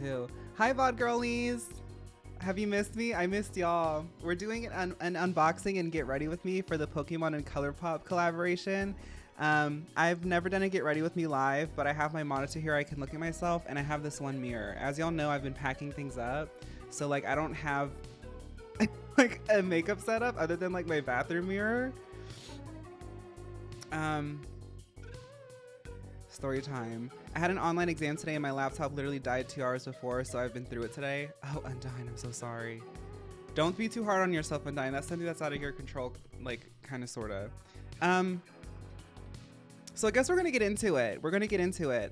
too. Hi, VOD girlies. Have you missed me? I missed y'all. We're doing an unboxing and get ready with me for the Pokemon and ColourPop collaboration. I've never done a get ready with me live, but I have my monitor here. I can look at myself, and I have this one mirror. As y'all know, I've been packing things up, so like I don't have like a makeup setup other than like my bathroom mirror. Story time. I had an online exam today and my laptop literally died 2 hours before, so I've been through it today. Oh, Undyne, I'm so sorry. Don't be too hard on yourself, Undyne. That's something that's out of your control, like, kind of, sort of. So I guess we're gonna get into it.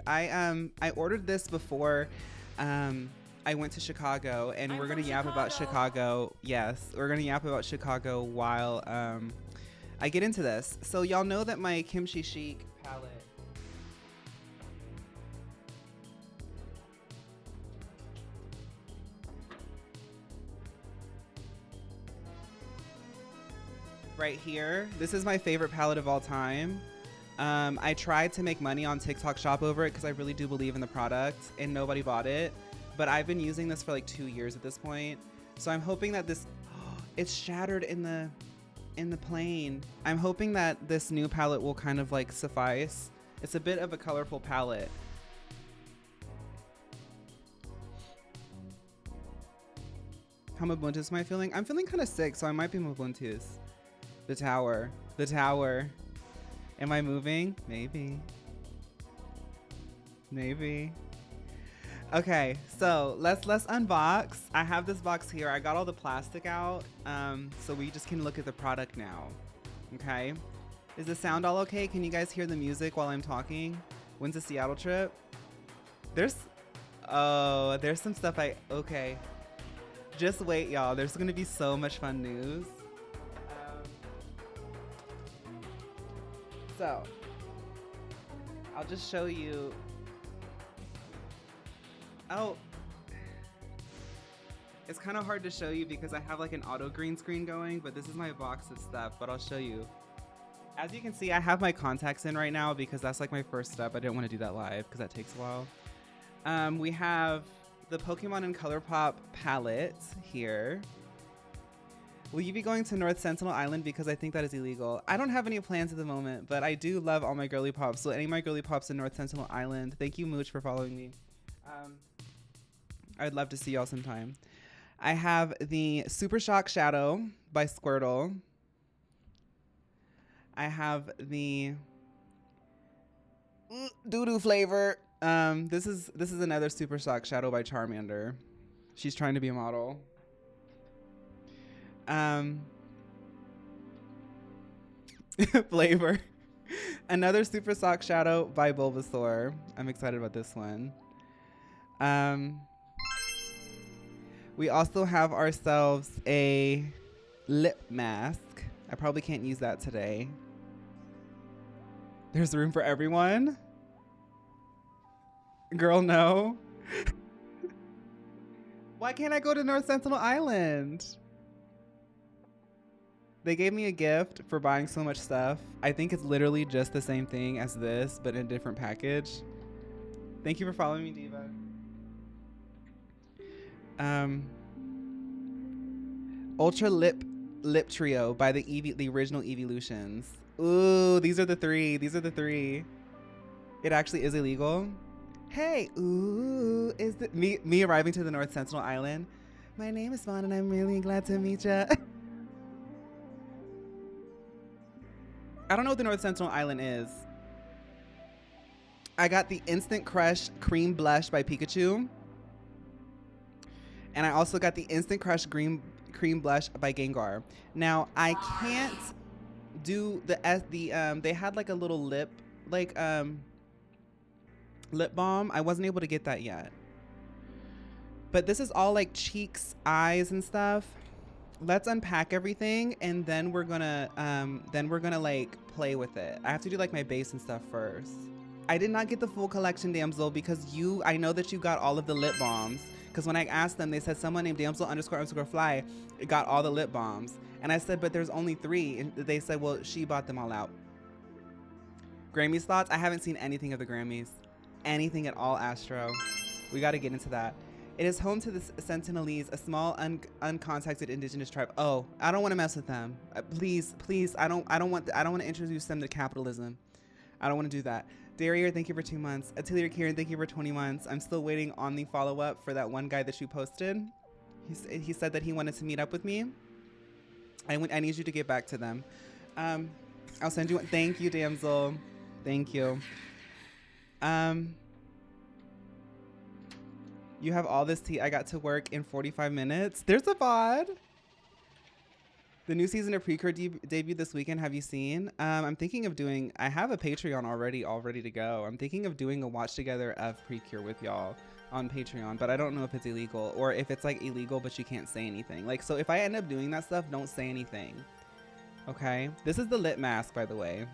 I ordered this before I went to Chicago, and we're gonna yap about Chicago. Yes, we're gonna yap about Chicago while I get into this. So y'all know that my Kimchi Chic palette. Right here, this is my favorite palette of all time. I tried to make money on TikTok Shop over it because I really do believe in the product, and nobody bought it. But I've been using this for like 2 years at this point, so I'm hoping that this it's shattered in the plane. I'm hoping that this new palette will kind of like suffice. It's a bit of a colorful palette. How Mabuntus am I feeling? I'm feeling kind of sick, so I might be Mabuntus. The tower. The tower. Am I moving? Maybe. Maybe. Okay, so let's unbox. I have this box here. I got all the plastic out, so we just can look at the product now. Okay. Is the sound all okay? Can you guys hear the music while I'm talking? When's the Seattle trip? There's some stuff okay. Just wait, y'all. There's gonna be so much fun news. So, I'll just show you. Oh, it's kind of hard to show you because I have like an auto green screen going, but this is my box of stuff, but I'll show you. As you can see, I have my contacts in right now because that's like my first step. I didn't want to do that live because that takes a while. We have the Pokemon and ColourPop palette here. Will you be going to North Sentinel Island? Because I think that is illegal. I don't have any plans at the moment, but I do love all my girly pops. So any of my girly pops in North Sentinel Island, thank you, Mooch, for following me. I'd love to see y'all sometime. I have the Super Shock Shadow by Squirtle. I have the doo-doo flavor. This is another Super Shock Shadow by Charmander. She's trying to be a model. Flavor. Another Super Sock Shadow by Bulbasaur. I'm excited about this one. We also have ourselves a lip mask. I probably can't use that today. There's room for everyone. Girl, no. Why can't I go to North Sentinel Island? They gave me a gift for buying so much stuff. I think it's literally just the same thing as this, but in a different package. Thank you for following me, Diva. Ultra Lip Trio by the original Evolutions. Ooh, these are the three. It actually is illegal. Hey, ooh, is it me arriving to the North Sentinel Island? My name is Fawn and I'm really glad to meet ya. I don't know what the North Sentinel Island is. I got the Instant Crush Cream Blush by Pikachu. And I also got the Instant Crush Cream Blush by Gengar. Now, I can't do they had like a little lip balm. I wasn't able to get that yet. But this is all like cheeks, eyes, and stuff. Let's unpack everything, and then we're gonna like play with it. I have to do like my base and stuff first. I did not get the full collection, Damsel, because I know that you got all of the lip balms. Because when I asked them, they said someone named Damsel__fly got all the lip balms, and I said, but there's only 3, and they said, well, she bought them all out. Grammys thoughts? I haven't seen anything of the Grammys, anything at all. Astro, we got to get into that. It is home to the Sentinelese, a small uncontacted indigenous tribe. Oh, I don't want to mess with them. Please, please, I don't want to introduce them to capitalism. I don't want to do that. Darier, thank you for 2 months. Atelier Kieran, thank you for 20 months. I'm still waiting on the follow-up for that one guy that you posted. He said that he wanted to meet up with me. I need you to get back to them. I'll send you one. Thank you, damsel. Thank you. You have all this tea. I got to work in 45 minutes. There's a VOD. The new season of Precure debuted this weekend. Have you seen? I'm thinking of doing, I have a Patreon already all ready to go. I'm thinking of doing a watch together of Precure with y'all on Patreon, but I don't know if it's illegal or if it's like illegal, but you can't say anything. Like, so if I end up doing that stuff, don't say anything. Okay. This is the lip mask, by the way.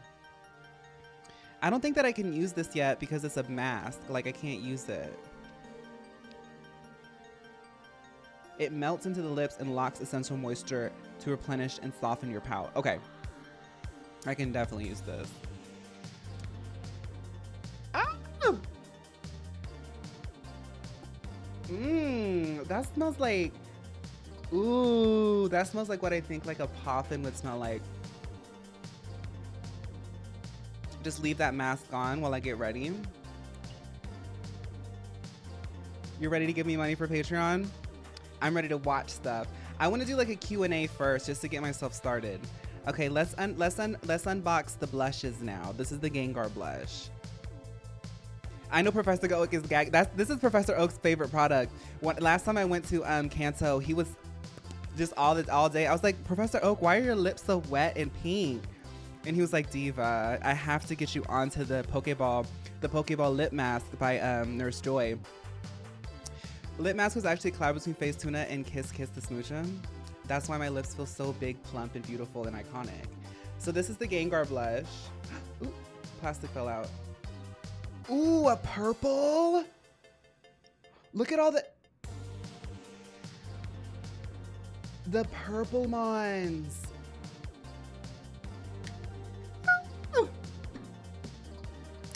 I don't think that I can use this yet because it's a mask. Like, I can't use it. It melts into the lips and locks essential moisture to replenish and soften your pout. Okay. I can definitely use this. Ah! That smells like, ooh, that smells like what I think like a phaun would smell like. Just leave that mask on while I get ready. You're ready to give me money for Patreon? I'm ready to watch stuff. I want to do like a Q&A first just to get myself started. Okay, let's unbox the blushes now. This is the Gengar blush. I know Professor Oak is gag. This is Professor Oak's favorite product. Last time I went to Kanto, he was just all day. I was like, Professor Oak, why are your lips so wet and pink? And he was like, Diva, I have to get you onto the Pokeball lip mask by Nurse Joy. Lip mask was actually a collab between Face Tuna and Kiss Kiss the Smoocher. That's why my lips feel so big, plump, and beautiful and iconic. So this is the Gengar blush. Ooh, plastic fell out. Ooh, a purple. Look at all the purple ones.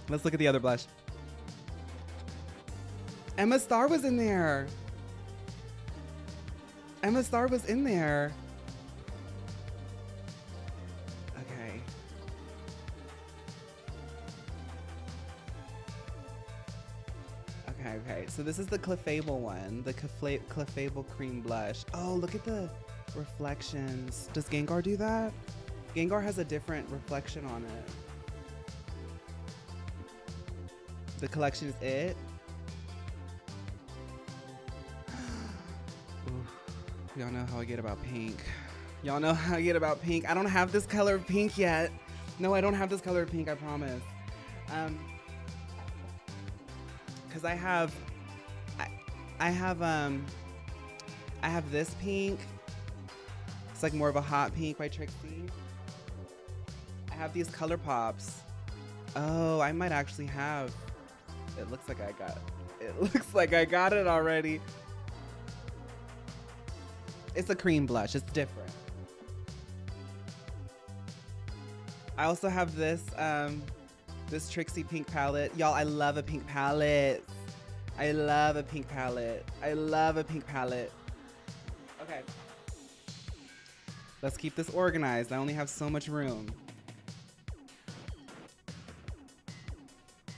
Let's look at the other blush. Emma Star was in there. Emma Star was in there. Okay. Okay. So this is the Clefable one, the Clefable cream blush. Oh, look at the reflections. Does Gengar do that? Gengar has a different reflection on it. The collection is it. Y'all know how I get about pink. Y'all know how I get about pink. I don't have this color of pink yet. No, I don't have this color of pink, I promise. Cause I have this pink. It's like more of a hot pink by Trixie. I have these color pops. Oh, I might actually have. It looks like I got it already. It's a cream blush. It's different. I also have this this Trixie pink palette. Y'all, I love a pink palette. I love a pink palette. Okay. Let's keep this organized. I only have so much room.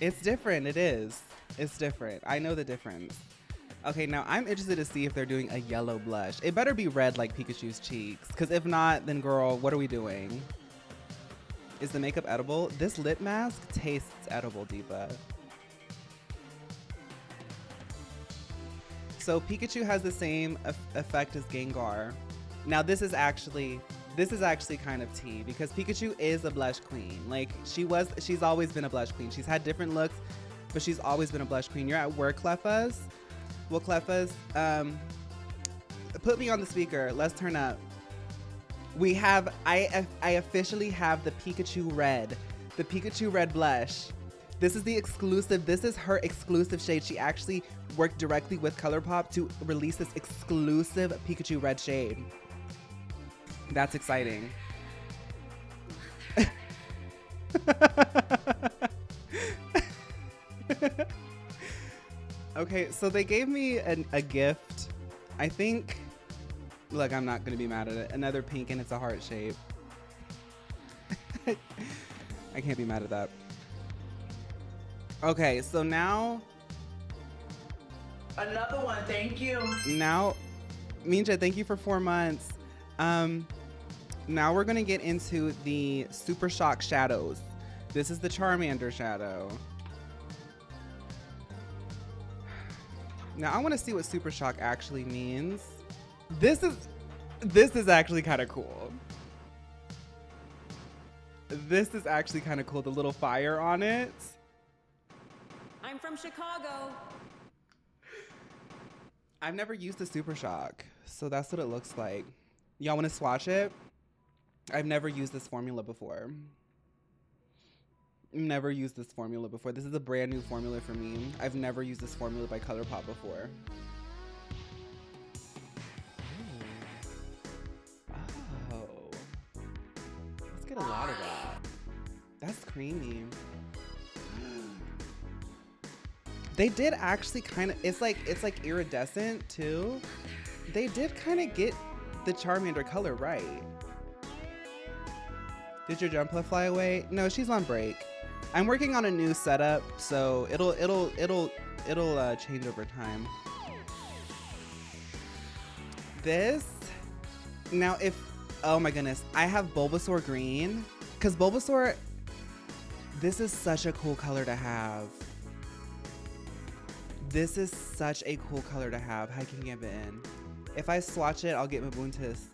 It's different. It is. It's different. I know the difference. Okay, now I'm interested to see if they're doing a yellow blush. It better be red like Pikachu's cheeks, because if not, then girl, what are we doing? Is the makeup edible? This lip mask tastes edible, Diva. So Pikachu has the same effect as Gengar. Now this is actually kind of tea, because Pikachu is a blush queen. Like she's always been a blush queen. She's had different looks, but she's always been a blush queen. You're at work, Clefas? Well, Clefas, put me on the speaker. Let's turn up. We have, I officially have the Pikachu Red blush. This is the exclusive, this is her exclusive shade. She actually worked directly with ColourPop to release this exclusive Pikachu Red shade. That's exciting. Okay, so they gave me a gift. I think, look, I'm not gonna be mad at it. Another pink and it's a heart shape. I can't be mad at that. Okay, so now. Another one, thank you. Now, Minja, thank you for 4 months. Now we're gonna get into the Super Shock shadows. This is the Charmander shadow. Now I want to see what Super Shock actually means. This is actually kind of cool. This is actually kind of cool. The little fire on it. I'm from Chicago. I've never used the Super Shock, so that's what it looks like. Y'all want to swatch it? I've never used this formula before. Never used this formula before. This is a brand new formula for me. I've never used this formula by ColourPop before. Oh. Let's get a lot of that. That's creamy. They did actually kind of, it's like iridescent too. They did kind of get the Charmander color right. Did your Jumpla fly away? No, she's on break. I'm working on a new setup, so it'll change over time. This, now if, oh my goodness, I have Bulbasaur green, because Bulbasaur, this is such a cool color to have. This is such a cool color to have. How can you get it in? If I swatch it, I'll get Mabuntis.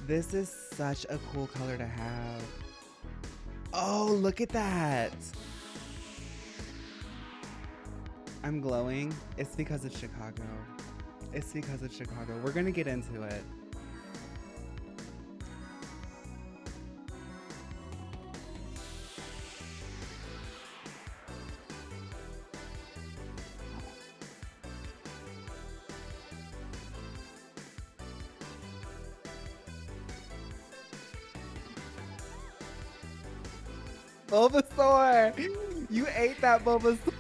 This is such a cool color to have. Oh, look at that. I'm glowing. It's because of Chicago. It's because of Chicago. We're gonna get into it. Bulbasaur! You ate that Bulbasaur!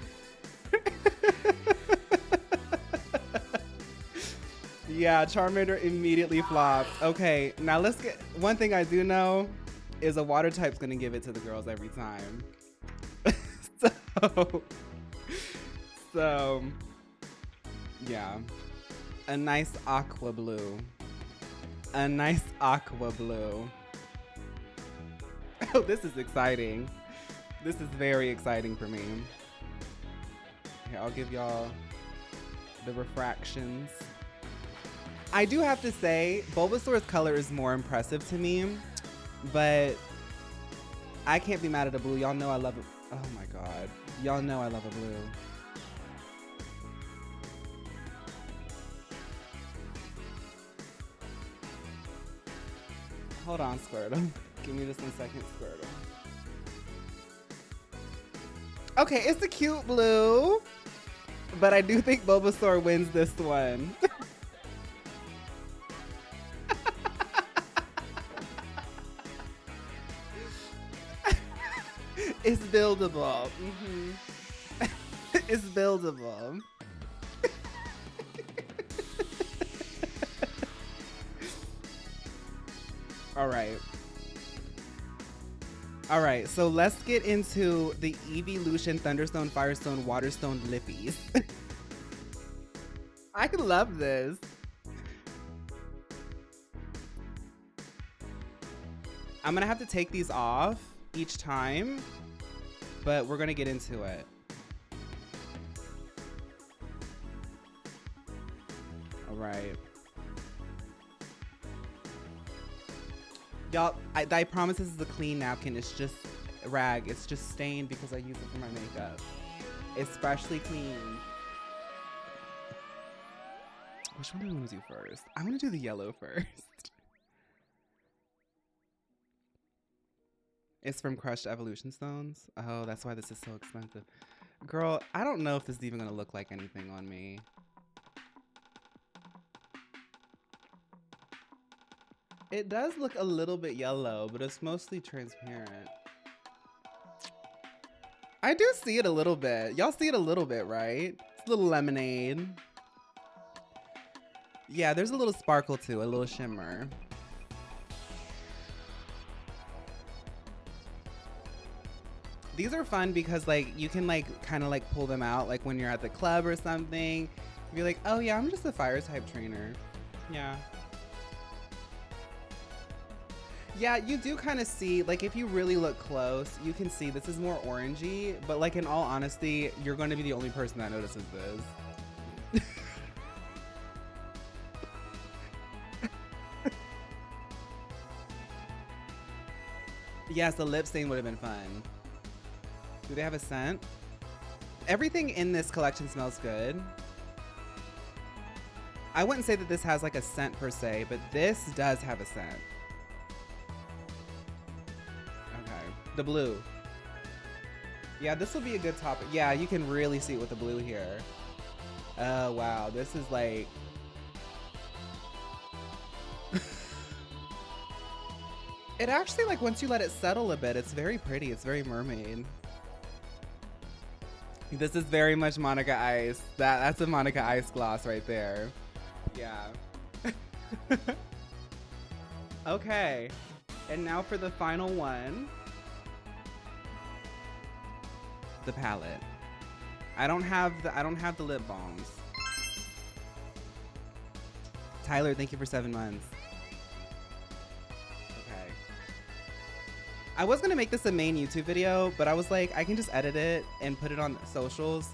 Yeah, Charmander immediately flopped. Okay, now let's get, one thing I do know is a water type's gonna give it to the girls every time. So, yeah. A nice aqua blue. A nice aqua blue. Oh, this is exciting. This is very exciting for me. Here, I'll give y'all the refractions. I do have to say, Bulbasaur's color is more impressive to me, but I can't be mad at a blue. Y'all know I love it. Oh my God. Y'all know I love a blue. Hold on, Squirtle. Give me just 1 second, Squirtle. Okay, it's a cute blue, but I do think Bulbasaur wins this one. It's buildable. It's buildable. All right. All right, so let's get into the Evolution Thunderstone, Firestone, Waterstone lippies. I love this. I'm gonna have to take these off each time, but we're gonna get into it. All right. Y'all, I promise this is a clean napkin. It's just a rag. It's just stained because I use it for my makeup. It's freshly clean. Which one do I want to do first? I want to do the yellow first. It's from Crushed Evolution Stones. Oh, that's why this is so expensive. Girl, I don't know if this is even going to look like anything on me. It does look a little bit yellow, but it's mostly transparent. I do see it a little bit. Y'all see it a little bit, right? It's a little lemonade. Yeah, there's a little sparkle too, a little shimmer. These are fun because like you can like kind of like pull them out like when you're at the club or something. You're like, oh yeah, I'm just a fire type trainer. Yeah. Yeah, you do kind of see, like if you really look close, you can see this is more orangey, but like in all honesty, you're going to be the only person that notices this. Yes, the lip stain would have been fun. Do they have a scent? Everything in this collection smells good. I wouldn't say that this has like a scent per se, but this does have a scent. Okay, the blue. Yeah, this will be a good topic. Yeah, you can really see it with the blue here. Oh, wow. This is like... It actually, like, once you let it settle a bit, it's very pretty. It's very mermaid. This is very much Monica Ice. That's a Monica Ice gloss right there. Yeah. Okay. And now for the final one. The palette. I don't have the lip balms. Tyler, thank you for 7 months. Okay. I was gonna make this a main YouTube video, but I was like, I can just edit it and put it on socials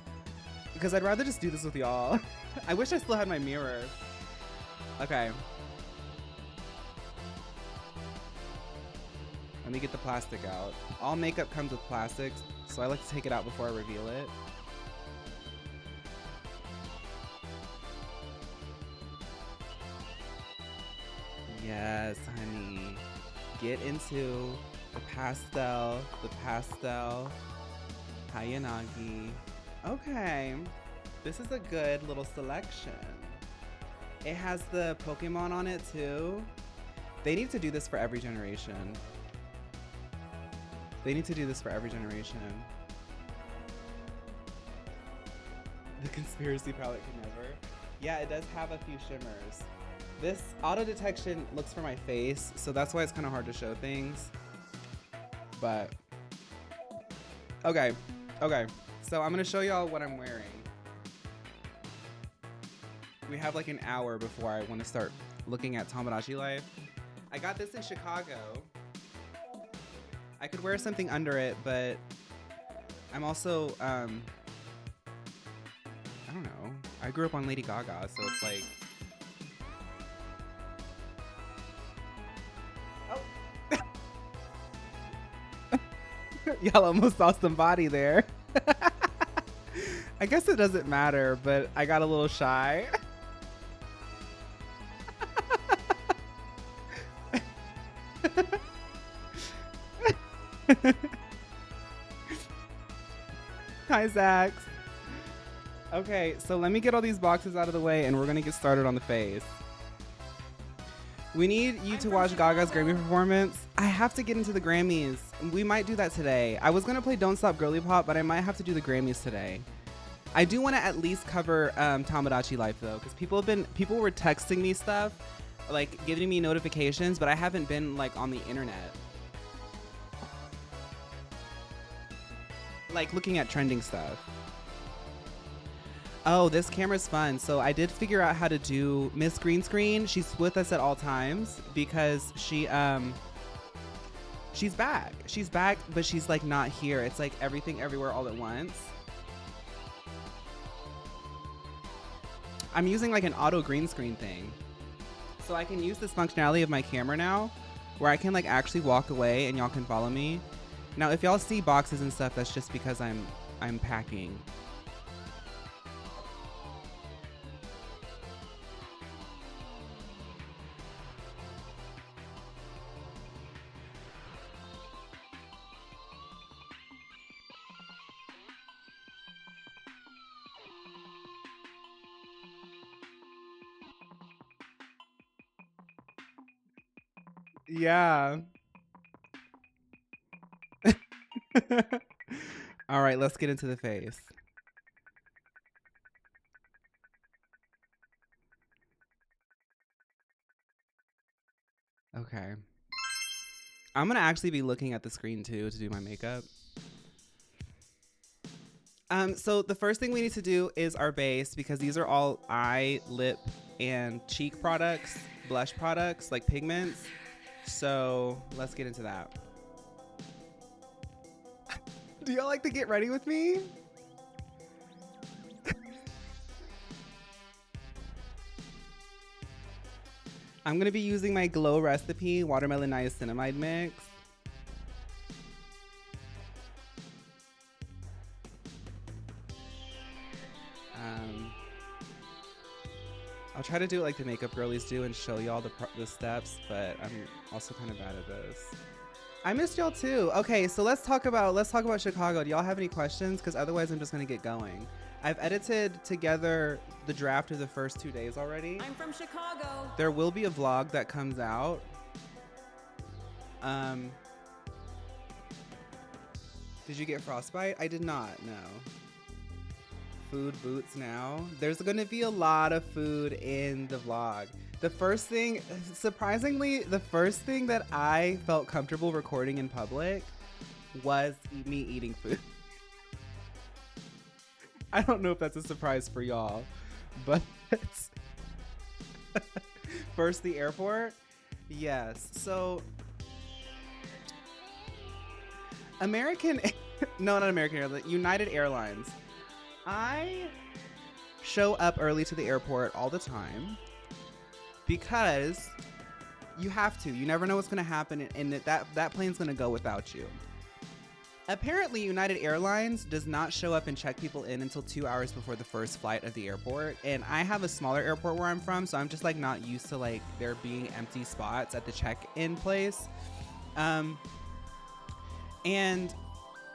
because I'd rather just do this with y'all. I wish I still had my mirror. Okay. Let me get the plastic out. All makeup comes with plastics, so I like to take it out before I reveal it. Yes, honey. Get into the pastel, Hayanagi. Okay, this is a good little selection. It has the Pokemon on it too. They need to do this for every generation. They need to do this for every generation. The conspiracy palette can never. Yeah, it does have a few shimmers. This auto detection looks for my face, so that's why it's kind of hard to show things. But, okay. So I'm gonna show y'all what I'm wearing. We have like an hour before I want to start looking at Tomodachi Life. I got this in Chicago. I could wear something under it, but I'm also, I don't know. I grew up on Lady Gaga, so it's like, y'all almost saw some body there. I guess it doesn't matter, but I got a little shy. Hi, Zax. Okay, so let me get all these boxes out of the way and we're gonna get started on the face. We need you to watch Gaga's Grammy performance. I have to get into the Grammys. We might do that today. I was gonna play Don't Stop Girly Pop, but I might have to do the Grammys today. I do want to at least cover Tomodachi Life though, because people were texting me stuff, like giving me notifications, but I haven't been like on the internet, like looking at trending stuff. Oh, this camera's fun. So I did figure out how to do Miss Green Screen. She's with us at all times because she's back. She's back, but she's like not here. It's like everything everywhere all at once. I'm using like an auto green screen thing. So I can use this functionality of my camera now where I can like actually walk away and y'all can follow me. Now, if y'all see boxes and stuff, that's just because I'm packing. Yeah. All All right, let's get into the face. Okay. I'm gonna actually be looking at the screen too to do my makeup. So the first thing we need to do is our base, because these are all eye, lip, and cheek products, blush products, like pigments. So let's get into that. Do y'all like to get ready with me? I'm gonna be using my Glow Recipe Watermelon Niacinamide Mix. I'll try to do it like the makeup girlies do and show y'all the steps, but I'm also kind of bad at this. I missed y'all too. Okay, so let's talk about Chicago. Do y'all have any questions? Because otherwise I'm just gonna get going. I've edited together the draft of the first 2 days already. I'm from Chicago. There will be a vlog that comes out. Did you get frostbite? I did not, no. Food boots now. There's gonna be a lot of food in the vlog. The first thing, surprisingly, the first thing that I felt comfortable recording in public was me eating food. I don't know if that's a surprise for y'all, but first the airport. Yes. So not American Airlines, United Airlines. I show up early to the airport all the time because you have to. You never know what's going to happen, and that plane's going to go without you. Apparently, United Airlines does not show up and check people in until 2 hours before the first flight of the airport. And I have a smaller airport where I'm from, so I'm just like not used to like there being empty spots at the check-in place. And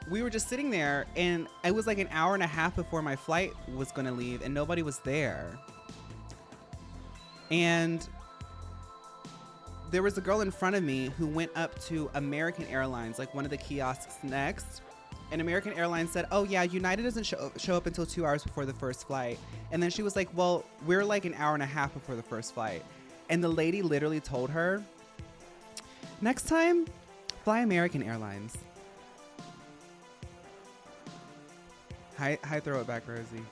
we were just sitting there, and it was like an hour and a half before my flight was going to leave, and nobody was there. And there was a girl in front of me who went up to American Airlines, like one of the kiosks next. And American Airlines said, oh yeah, United doesn't show up until 2 hours before the first flight. And then she was like, well, we're like an hour and a half before the first flight. And the lady literally told her, next time, fly American Airlines. Hi, throw it back, Rosie.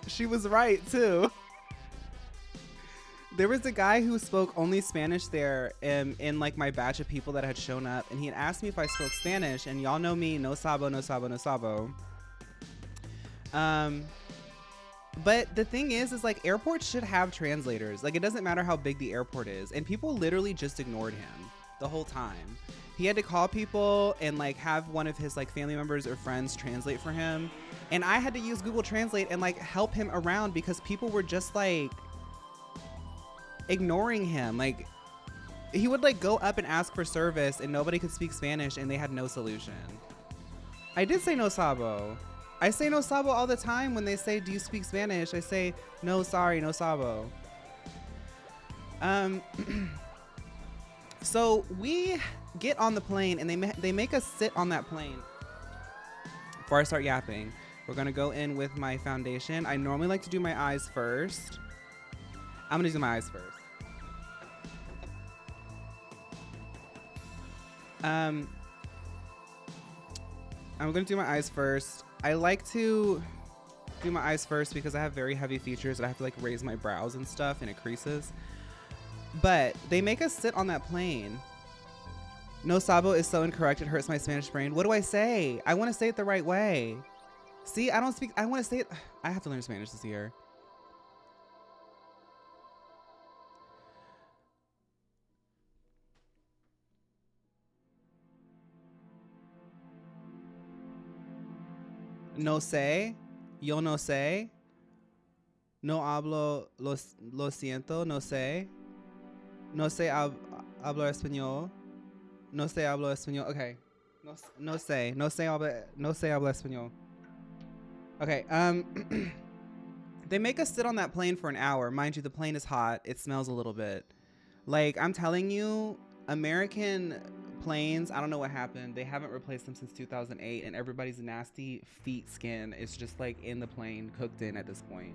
She was right too. There was a guy who spoke only Spanish there in like my batch of people that had shown up, and he had asked me if I spoke Spanish, and y'all know me, no sabo, no sabo, no sabo. But the thing is like airports should have translators. Like it doesn't matter how big the airport is, and people literally just ignored him the whole time. He had to call people and like have one of his like family members or friends translate for him. And I had to use Google Translate and like help him around because people were just like ignoring him. Like he would like go up and ask for service and nobody could speak Spanish and they had no solution. I did say no sabo. I say no sabo all the time when they say, do you speak Spanish? I say, no, sorry, no sabo. So we get on the plane and they make us sit on that plane. Before I start yapping, we're gonna go in with my foundation. I normally like to do my eyes first. I'm gonna do my eyes first. I'm gonna do my eyes first. I like to do my eyes first because I have very heavy features and I have to like raise my brows and stuff and it creases. But they make us sit on that plane. No sabo is so incorrect, it hurts my Spanish brain. What do I say? I want to say it the right way. See, I don't speak, I want to say it. I have to learn Spanish this year. No sé, yo no sé, no hablo, lo siento, no sé, no sé hablo español, no sé hablo español. Okay, no sé hablo español. Okay. They make us sit on that plane for an hour. Mind you, the plane is hot. It smells a little bit. Like, I'm telling you, American planes, I don't know what happened. They haven't replaced them since 2008, and everybody's nasty feet skin is just like in the plane, cooked in at this point.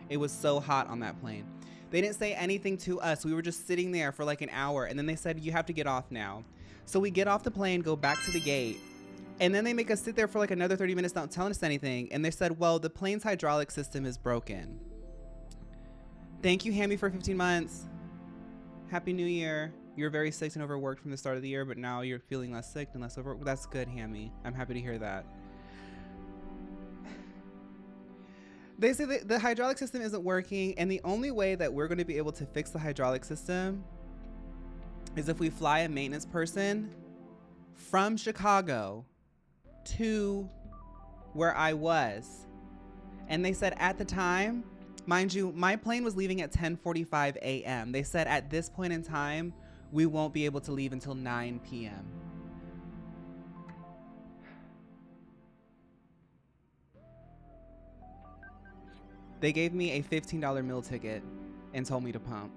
It was so hot on that plane. They didn't say anything to us. We were just sitting there for like an hour, and then they said, you have to get off now. So we get off the plane, go back to the gate, and then they make us sit there for like another 30 minutes not telling us anything. And they said, well, the plane's hydraulic system is broken. Thank you, Hammy, for 15 months. Happy New Year. You're very sick and overworked from the start of the year, but now you're feeling less sick and less overworked. That's good, Hammy. I'm happy to hear that. They say that the hydraulic system isn't working, and the only way that we're going to be able to fix the hydraulic system is if we fly a maintenance person from Chicago to where I was. And they said at the time, mind you, my plane was leaving at 10:45 a.m. They said at this point in time, we won't be able to leave until 9 p.m. They gave me a $15 meal ticket and told me to pump.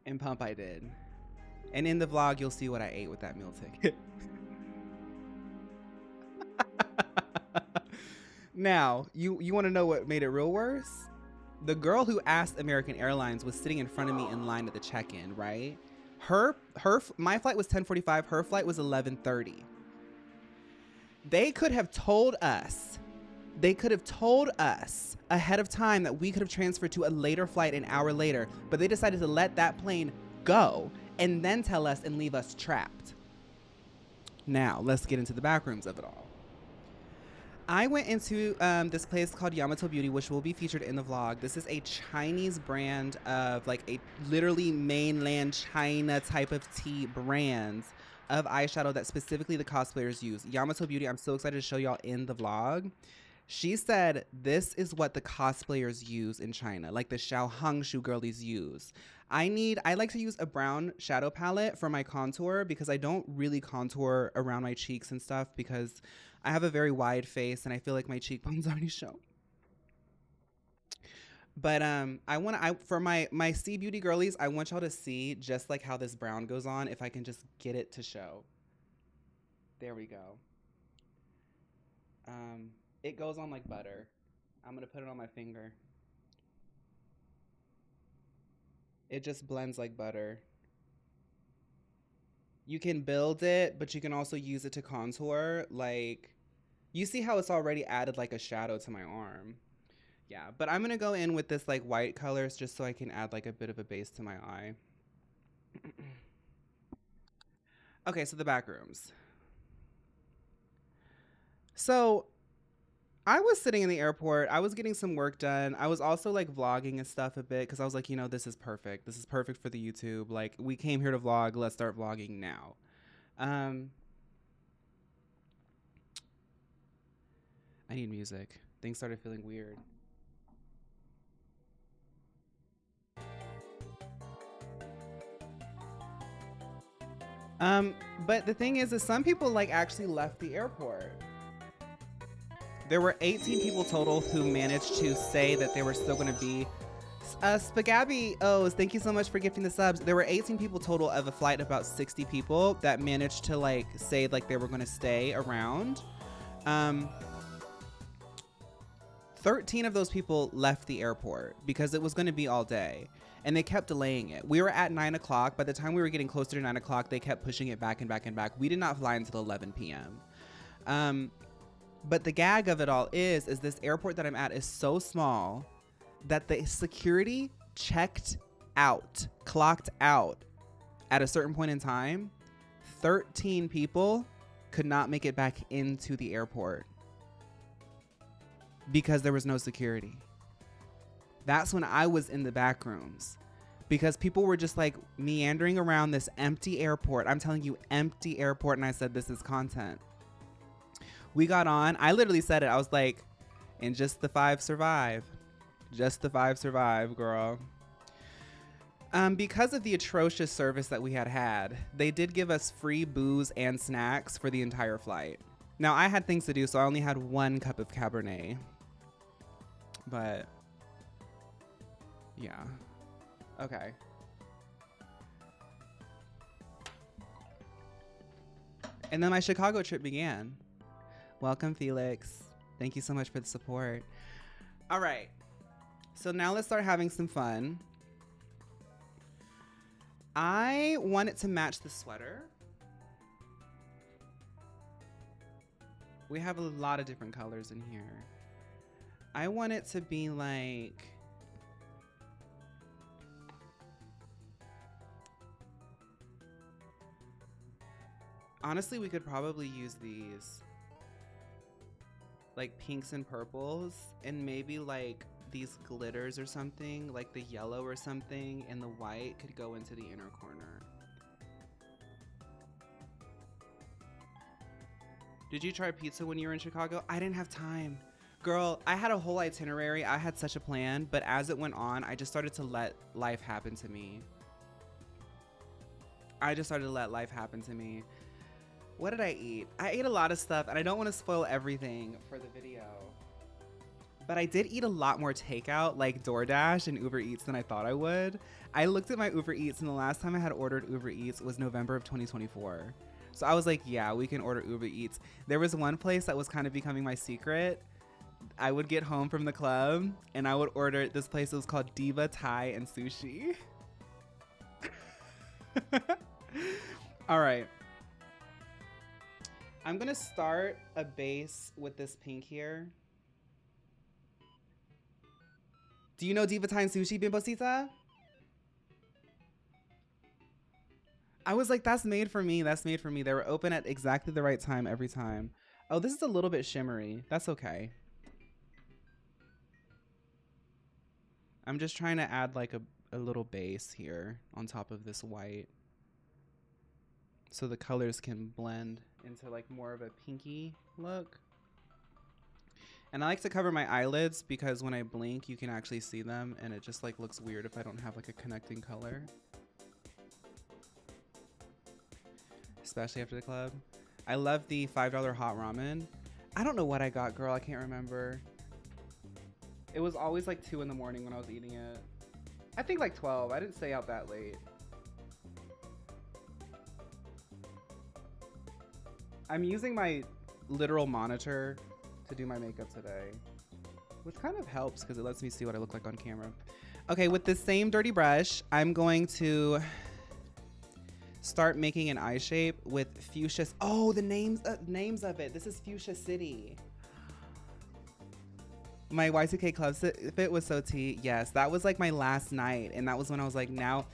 And pump I did. And in the vlog, you'll see what I ate with that meal ticket. Now, you want to know what made it real worse? The girl who asked American Airlines was sitting in front of me in line at the check-in, right? My flight was 10:45. Her flight was 11:30. They could have told us ahead of time that we could have transferred to a later flight an hour later, but they decided to let that plane go and then tell us and leave us trapped. Now, let's get into the back rooms of it all. I went into this place called Yamato Beauty, which will be featured in the vlog. This is a Chinese brand of like a literally mainland China type of tea brand of eyeshadow that specifically the cosplayers use. Yamato Beauty, I'm so excited to show y'all in the vlog. She said this is what the cosplayers use in China, like the Xiaohongshu girlies use. I like to use a brown shadow palette for my contour because I don't really contour around my cheeks and stuff because I have a very wide face and I feel like my cheekbones already show. But for my C Beauty girlies, I want y'all to see just like how this brown goes on, if I can just get it to show. There we go. It goes on like butter. I'm gonna put it on my finger. It just blends like butter. You can build it, but you can also use it to contour. Like, you see how it's already added like a shadow to my arm. Yeah, but I'm gonna go in with this like white colors just so I can add like a bit of a base to my eye. Okay, so the back rooms. So I was sitting in the airport. I was getting some work done. I was also like vlogging and stuff a bit because I was like, you know, this is perfect. This is perfect for the YouTube. Like, we came here to vlog. Let's start vlogging now. I need music. Things started feeling weird. But the thing is some people like actually left the airport. There were 18 people total who managed to say that they were still going to be. Spagabby O's, thank you so much for gifting the subs. There were 18 people total of a flight of about 60 people that managed to like say like they were going to stay around. 13 of those people left the airport because it was going to be all day. And they kept delaying it. We were at 9 o'clock. By the time we were getting closer to 9 o'clock, they kept pushing it back and back and back. We did not fly until 11 p.m. But the gag of it all is this airport that I'm at is so small that the security clocked out at a certain point in time. 13 people could not make it back into the airport because there was no security. That's when I was in the back rooms because people were just like meandering around this empty airport. I'm telling you, empty airport. And I said, this is content. We got on. I literally said it. I was like, and just the 5 survive. Just the 5 survive, girl. Because of the atrocious service that we had, they did give us free booze and snacks for the entire flight. Now I had things to do, so I only had 1 cup of Cabernet. But yeah. Okay. And then my Chicago trip began. Welcome, Felix. Thank you so much for the support. All right. So now let's start having some fun. I want it to match the sweater. We have a lot of different colors in here. I want it to be like, honestly, we could probably use these like pinks and purples, and maybe like these glitters or something, like the yellow or something, and the white could go into the inner corner. Did you try pizza when you were in Chicago? I didn't have time. Girl, I had a whole itinerary. I had such a plan, but as it went on, I just started to let life happen to me. What did I eat? I ate a lot of stuff, and I don't want to spoil everything for the video. But I did eat a lot more takeout, like DoorDash and Uber Eats, than I thought I would. I looked at my Uber Eats, and the last time I had ordered Uber Eats was November of 2024. So I was like, yeah, we can order Uber Eats. There was one place that was kind of becoming my secret. I would get home from the club, and I would order this place. It was called Diva Thai and Sushi. All right. I'm going to start a base with this pink here. Do you know Diva Thai and Sushi, Bimbosita? I was like, that's made for me. That's made for me. They were open at exactly the right time every time. Oh, this is a little bit shimmery. That's okay. I'm just trying to add like a little base here on top of this white, so the colors can blend into like more of a pinky look. And I like to cover my eyelids because when I blink, you can actually see them, and it just like looks weird if I don't have like a connecting color. Especially after the club. I love the $5 hot ramen. I don't know what I got, girl. I can't remember. It was always like 2 in the morning when I was eating it. I think like 12. I didn't stay out that late. I'm using my literal monitor to do my makeup today, which kind of helps because it lets me see what I look like on camera. Okay, with this same dirty brush, I'm going to start making an eye shape with fuchsia. Oh, the names of it. This is Fuchsia City. My Y2K club fit was so tea. Yes, that was like my last night, and that was when I was like, now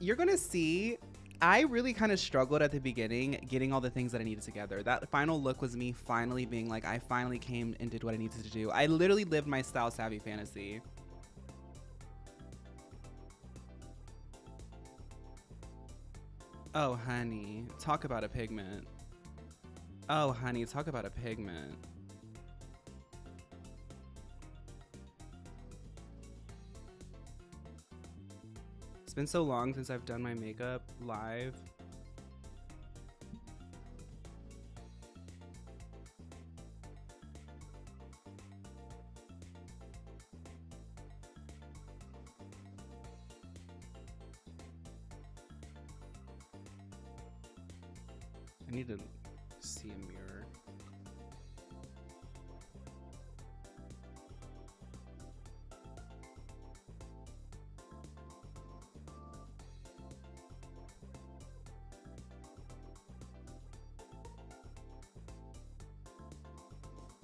you're gonna see, I really kind of struggled at the beginning getting all the things that I needed together. That final look was me finally being like, I finally came and did what I needed to do. I literally lived my style savvy fantasy. Oh, honey, talk about a pigment. Oh, honey, talk about a pigment. It's been so long since I've done my makeup live. I need to see a mirror.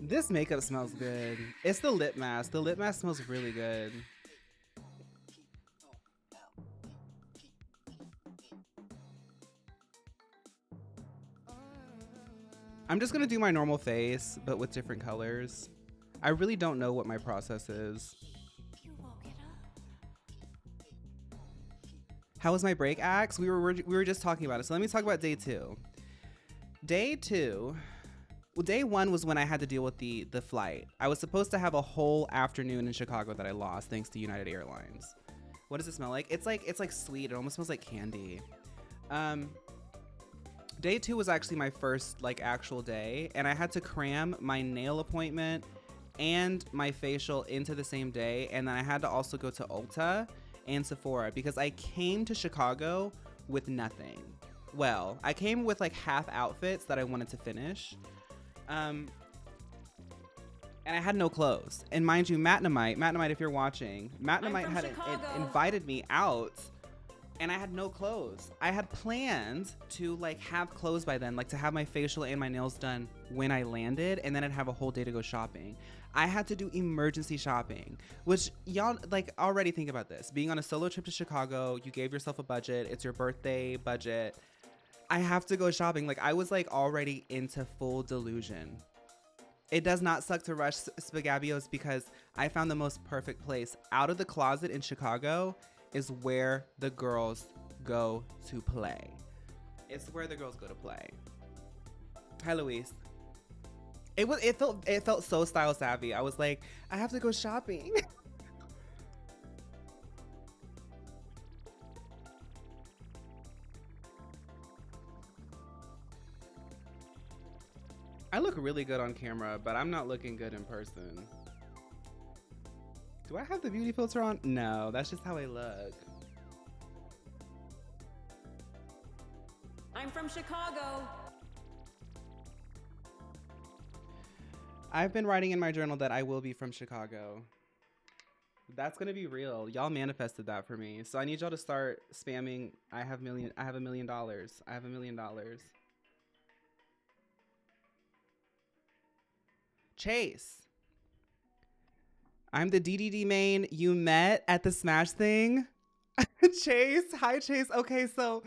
This makeup smells good. It's the lip mask. The lip mask smells really good. I'm just gonna do my normal face, but with different colors. I really don't know what my process is. How was my break, Axe? We were just talking about it. So let me talk about day 2. Day 2. Well, day 1 was when I had to deal with the flight. I was supposed to have a whole afternoon in Chicago that I lost thanks to United Airlines. What does it smell like? It's like sweet. It almost smells like candy. Day 2 was actually my first like actual day, and I had to cram my nail appointment and my facial into the same day, and then I had to also go to Ulta and Sephora because I came to Chicago with nothing. Well, I came with like half outfits that I wanted to finish. And I had no clothes. And mind you, Matnamite, if you're watching, Matnamite had invited me out, and I had no clothes. I had planned to like have clothes by then, like to have my facial and my nails done when I landed, and then I'd have a whole day to go shopping. I had to do emergency shopping, which y'all like already think about this. Being on a solo trip to Chicago, you gave yourself a budget. It's your birthday budget. I have to go shopping. Like I was like already into full delusion. It does not suck to rush Spagabios because I found the most perfect place. Out of the closet in Chicago is where the girls go to play. It's where the girls go to play. Hi, Luis. It felt so style savvy. I was like, I have to go shopping. I look really good on camera, but I'm not looking good in person. Do I have the beauty filter on? No, that's just how I look. I'm from Chicago. I've been writing in my journal that I will be from Chicago. That's gonna be real. Y'all manifested that for me. So I need y'all to start spamming. I have $1 million. I have $1 million. I have $1 million. Chase. I'm the DDD main you met at the Smash thing. Chase. Hi, Chase. Okay, so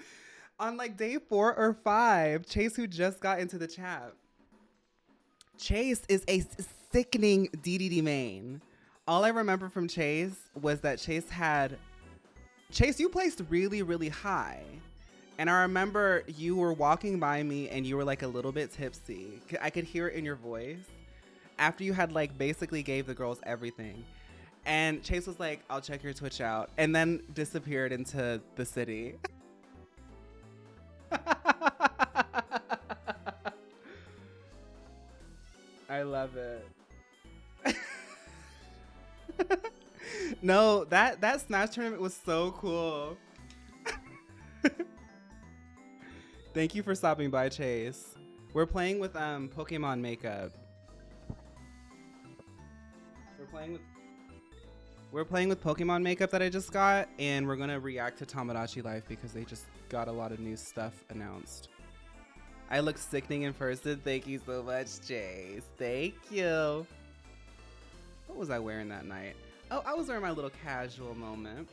on like day 4 or 5, Chase, who just got into the chat, Chase is a sickening DDD main. All I remember from Chase was that Chase, you placed really, really high. And I remember you were walking by me and you were like a little bit tipsy. I could hear it in your voice after you had like basically gave the girls everything. And Chase was like, I'll check your Twitch out. And then disappeared into the city. I love it. No, that Smash tournament was so cool. Thank you for stopping by, Chase. We're playing with Pokemon makeup. We're playing with Pokemon makeup that I just got, and we're gonna react to Tomodachi Life because they just got a lot of new stuff announced. I look sickening in person. Thank you so much, Chase. Thank you. What was I wearing that night? Oh, I was wearing my little casual moment.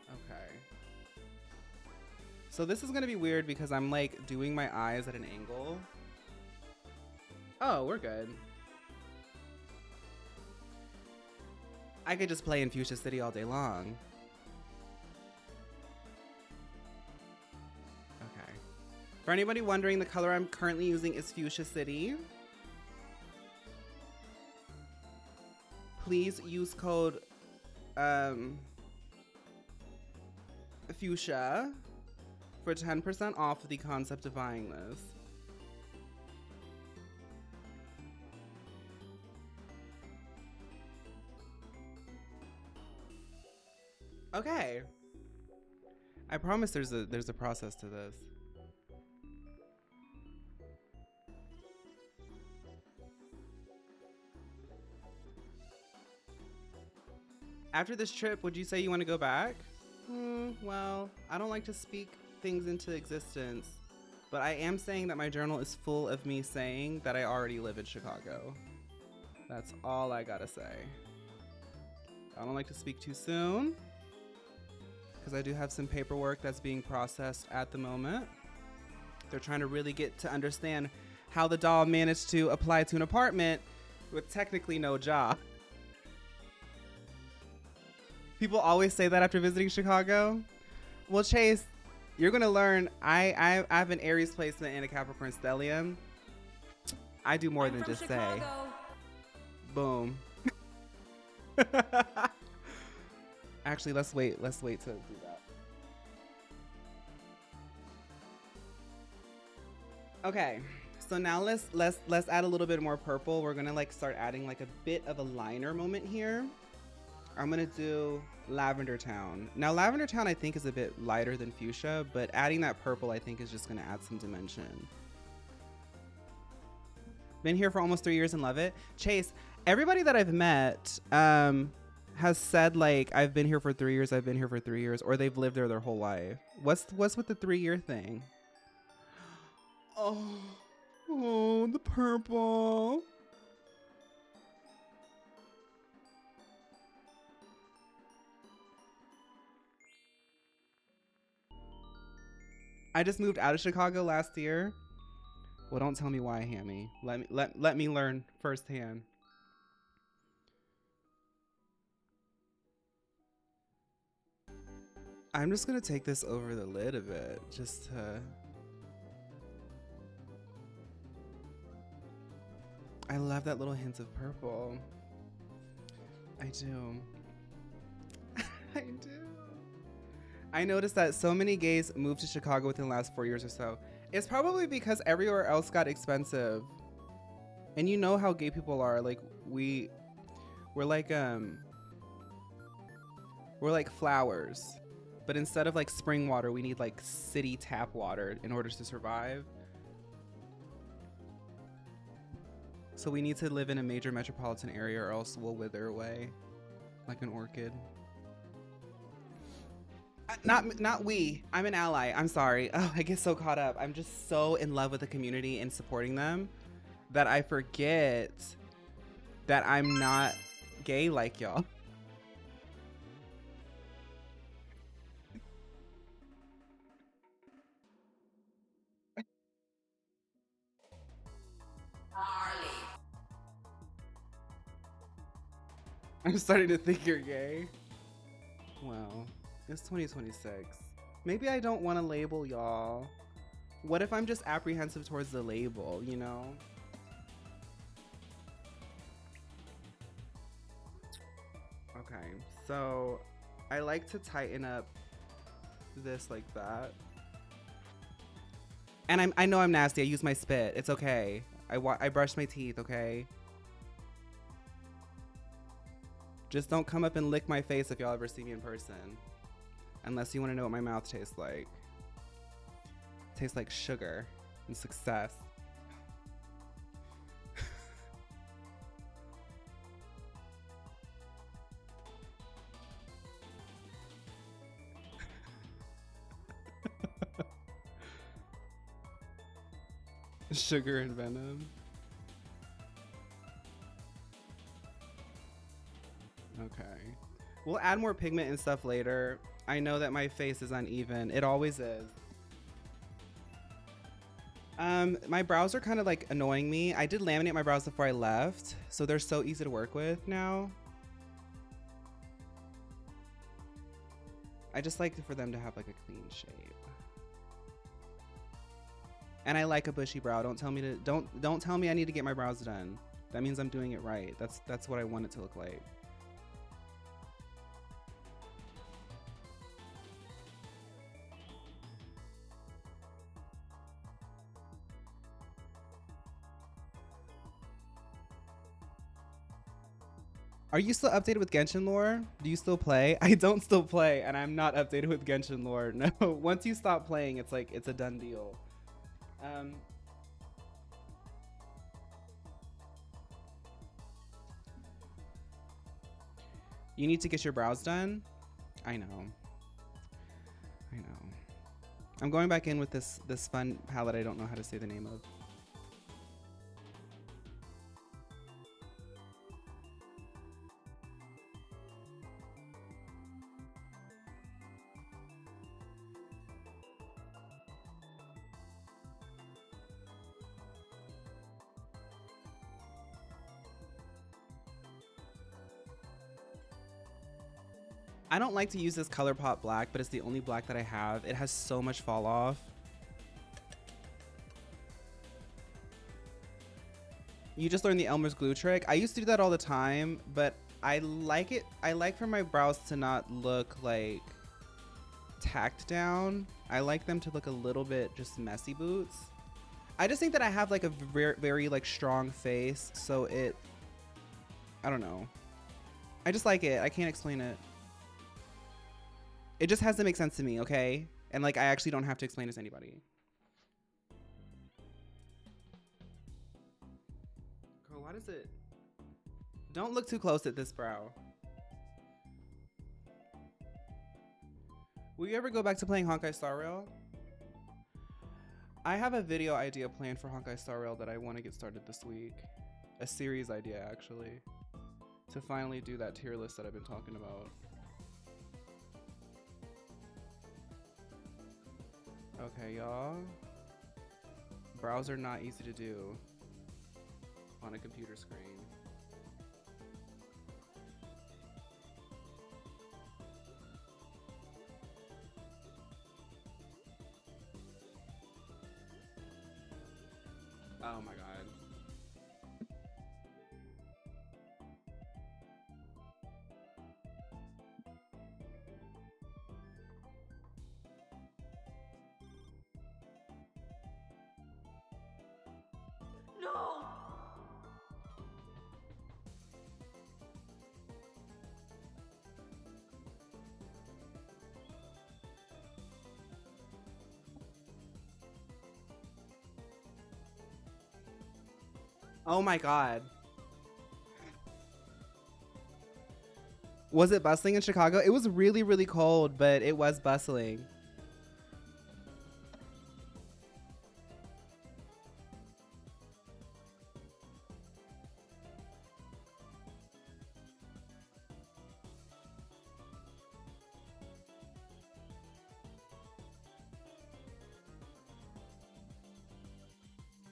Okay. So this is gonna be weird because I'm like doing my eyes at an angle. Oh, we're good. I could just play in Fuchsia City all day long. Okay. For anybody wondering, the color I'm currently using is Fuchsia City. Please use code Fuchsia for 10% off the concept of buying this. Okay. I promise there's a process to this. After this trip, would you say you want to go back? Well, I don't like to speak things into existence, but I am saying that my journal is full of me saying that I already live in Chicago. That's all I gotta say. I don't like to speak too soon, because I do have some paperwork that's being processed at the moment. They're trying to really get to understand how the doll managed to apply to an apartment with technically no job. People always say that after visiting Chicago. Well, Chase, you're gonna learn. I have an Aries placement and a Capricorn stellium. I do more than just Chicago. Say. Boom. Actually, let's wait to do that. Okay, so now let's add a little bit more purple. We're gonna like start adding like a bit of a liner moment here. I'm gonna do Lavender Town. Now Lavender Town I think is a bit lighter than fuchsia, but adding that purple I think is just gonna add some dimension. Been here for almost 3 years and love it. Chase, everybody that I've met has said like I've been here for 3 years, I've been here for 3 years, or they've lived there their whole life. What's with the 3-year thing? Oh, the purple. I just moved out of Chicago last year. Well, don't tell me why, Hammy. Let me learn firsthand. I'm just gonna take this over the lid a bit, just to. I love that little hint of purple. I do. I do. I noticed that so many gays moved to Chicago within the last 4 years or so. It's probably because everywhere else got expensive. And you know how gay people are. Like we're like flowers. But instead of like spring water, we need like city tap water in order to survive. So we need to live in a major metropolitan area or else we'll wither away like an orchid. Not we. I'm an ally. I'm sorry. Oh, I get so caught up. I'm just so in love with the community and supporting them that I forget that I'm not gay like y'all. I'm starting to think you're gay. Well, it's 2026. Maybe I don't want to label y'all. What if I'm just apprehensive towards the label, you know? Okay, so I like to tighten up this like that. And I know I'm nasty. I use my spit. It's okay. I brush my teeth, okay? Just don't come up and lick my face if y'all ever see me in person. Unless you want to know what my mouth tastes like. It tastes like sugar and success. Sugar and venom. Okay. We'll add more pigment and stuff later. I know that my face is uneven. It always is. My brows are kind of like annoying me. I did laminate my brows before I left, so they're so easy to work with now. I just like for them to have like a clean shape. And I like a bushy brow. Don't tell me I need to get my brows done. That means I'm doing it right. That's what I want it to look like. Are you still updated with Genshin lore? Do you still play? I don't still play, and I'm not updated with Genshin lore. No, once you stop playing, it's like, it's a done deal. You need to get your brows done? I know. I know. I'm going back in with this fun palette I don't know how to say the name of. I don't like to use this ColourPop black, but it's the only black that I have. It has so much fall off. You just learned the Elmer's glue trick. I used to do that all the time, but I like it. I like for my brows to not look like tacked down. I like them to look a little bit just messy boots. I just think that I have like a very like strong face, so I don't know. I just like it. I can't explain it. It just has to make sense to me, okay? And like I actually don't have to explain it to anybody. Girl, why does it? Don't look too close at this brow. Will you ever go back to playing Honkai Star Rail? I have a video idea planned for Honkai Star Rail that I want to get started this week. A series idea, actually. To finally do that tier list that I've been talking about. Okay, y'all. Brows are not easy to do on a computer screen. Oh my god. No! Oh my god. Was it bustling in Chicago? It was really, really cold, but it was bustling.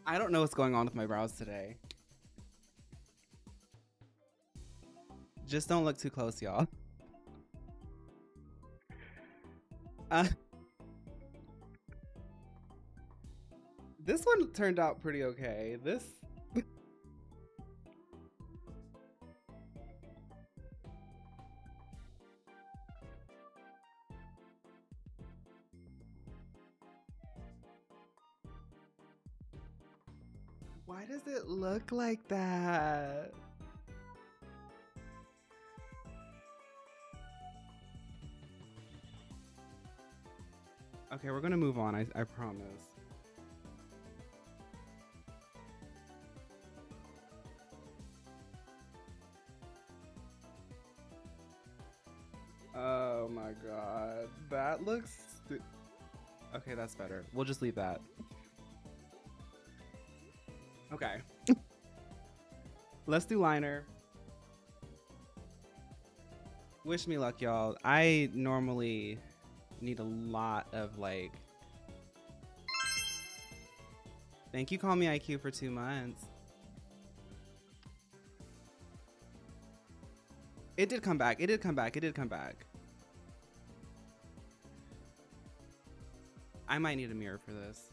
I don't know what's going on with my brows today. Just don't look too close, y'all. This one turned out pretty okay. This... Why does it look like that? Okay, we're gonna move on, I promise. Oh my god, that looks... Okay, that's better. We'll just leave that. Okay. Let's do liner. Wish me luck, y'all. I normally need a lot of like... Thank you, Call Me IQ, for 2 months. It did come back. It did come back. It did come back. I might need a mirror for this.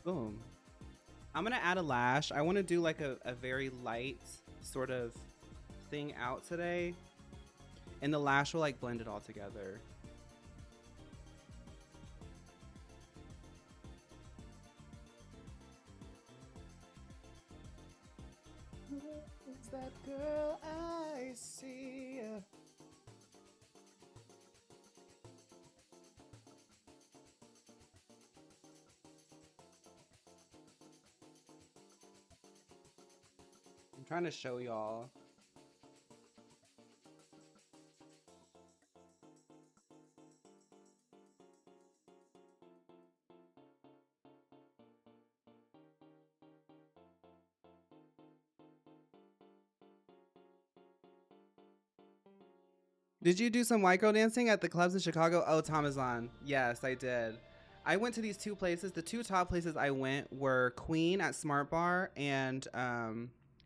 Boom. I'm gonna add a lash. I want to do like a very light sort of thing out today, and the lash will like blend it all together. Who's that girl I see? I'm trying to show y'all. Did you do some white girl dancing at the clubs in Chicago? Oh, Tamazon. Yes, I did. I went to these 2 places. The 2 top places I went were Queen at Smart Bar and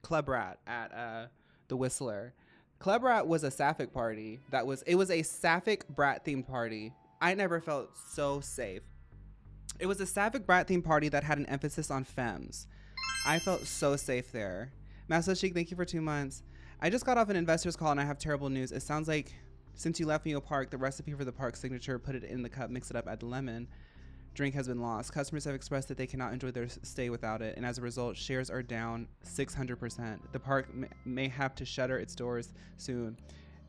Club Rat at the Whistler. Club Rat was a sapphic party. It was a sapphic brat themed party. I never felt so safe. It was a sapphic brat themed party that had an emphasis on femmes. I felt so safe there. Master Chic, thank you for 2 months. I just got off an investor's call and I have terrible news. It sounds like since you left me a park, the recipe for the park signature, put it in the cup, mix it up, add the lemon. Drink has been lost. Customers have expressed that they cannot enjoy their stay without it, and as a result, shares are down 600%. The park may have to shutter its doors soon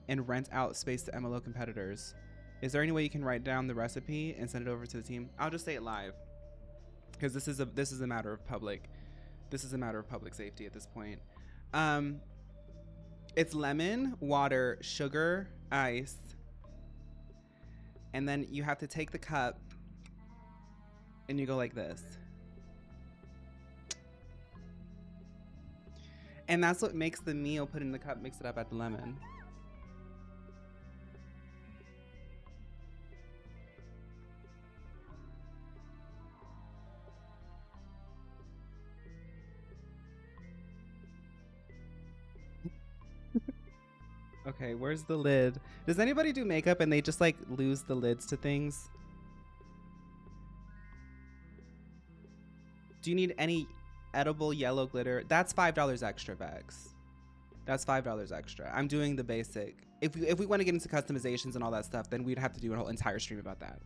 and rent out space to MLO competitors. Is there any way you can write down the recipe and send it over to the team? I'll just say it live, because this is a matter of public safety at this point. It's lemon, water, sugar, ice, and then you have to take the cup and you go like this. And that's what makes the meal. Put in the cup, mix it up, add the lemon. Okay, where's the lid? Does anybody do makeup and they just like lose the lids to things? Do you need any edible yellow glitter? That's $5 extra, Vex. That's $5 extra. I'm doing the basic. If we want to get into customizations and all that stuff, then we'd have to do a whole entire stream about that.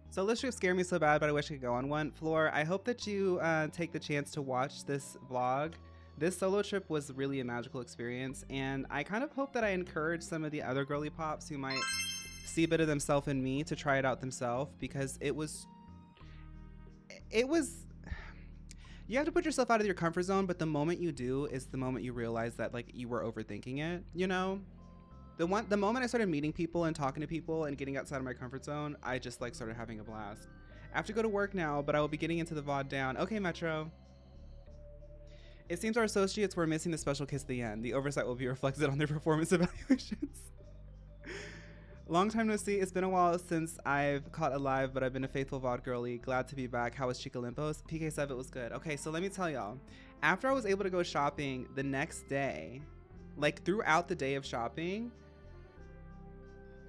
Solo trips scare me so bad, but I wish I could go on one. Floor, I hope that you take the chance to watch this vlog. This solo trip was really a magical experience, and I kind of hope that I encourage some of the other girly pops who might see a bit of themselves in me to try it out themselves, because it was you have to put yourself out of your comfort zone, but the moment you do is the moment you realize that like you were overthinking it, you know? The moment I started meeting people and talking to people and getting outside of my comfort zone, I just like started having a blast. I have to go to work now, but I will be getting into the VOD down. Okay, Metro. It seems our associates were missing the special kiss at the end. The oversight will be reflected on their performance evaluations. Long time no see. It's been a while since I've caught a live, but I've been a faithful VOD girly. Glad to be back. How was Chicalympos? PK7 was good. Okay, so let me tell y'all. After I was able to go shopping the next day, like throughout the day of shopping,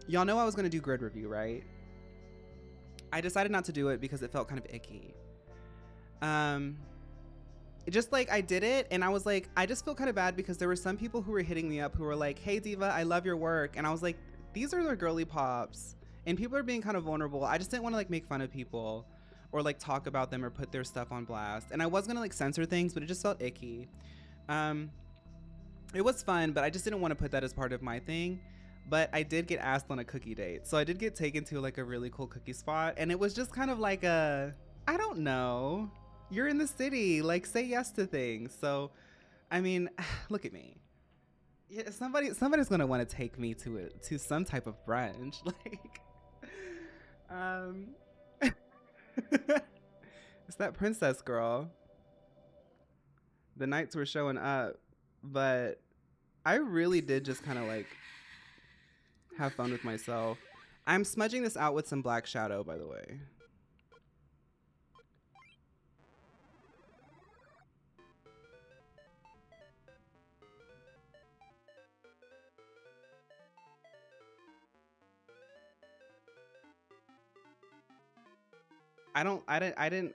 y'all know I was gonna do grid review, right? I decided not to do it because it felt kind of icky. Just like I did it and I was like, I just feel kind of bad because there were some people who were hitting me up who were like, hey Diva, I love your work. And I was like, these are the girly pops and people are being kind of vulnerable. I just didn't want to like make fun of people or like talk about them or put their stuff on blast. And I was gonna like censor things, but it just felt icky. It was fun, but I just didn't want to put that as part of my thing. But I did get asked on a cookie date. So I did get taken to like a really cool cookie spot. And it was just kind of like I don't know. You're in the city, like say yes to things. So, I mean, look at me. Yeah, somebody's gonna want to take me to some type of brunch. Like, it's that princess girl. The knights were showing up, but I really did just kind of like have fun with myself. I'm smudging this out with some black shadow, by the way. I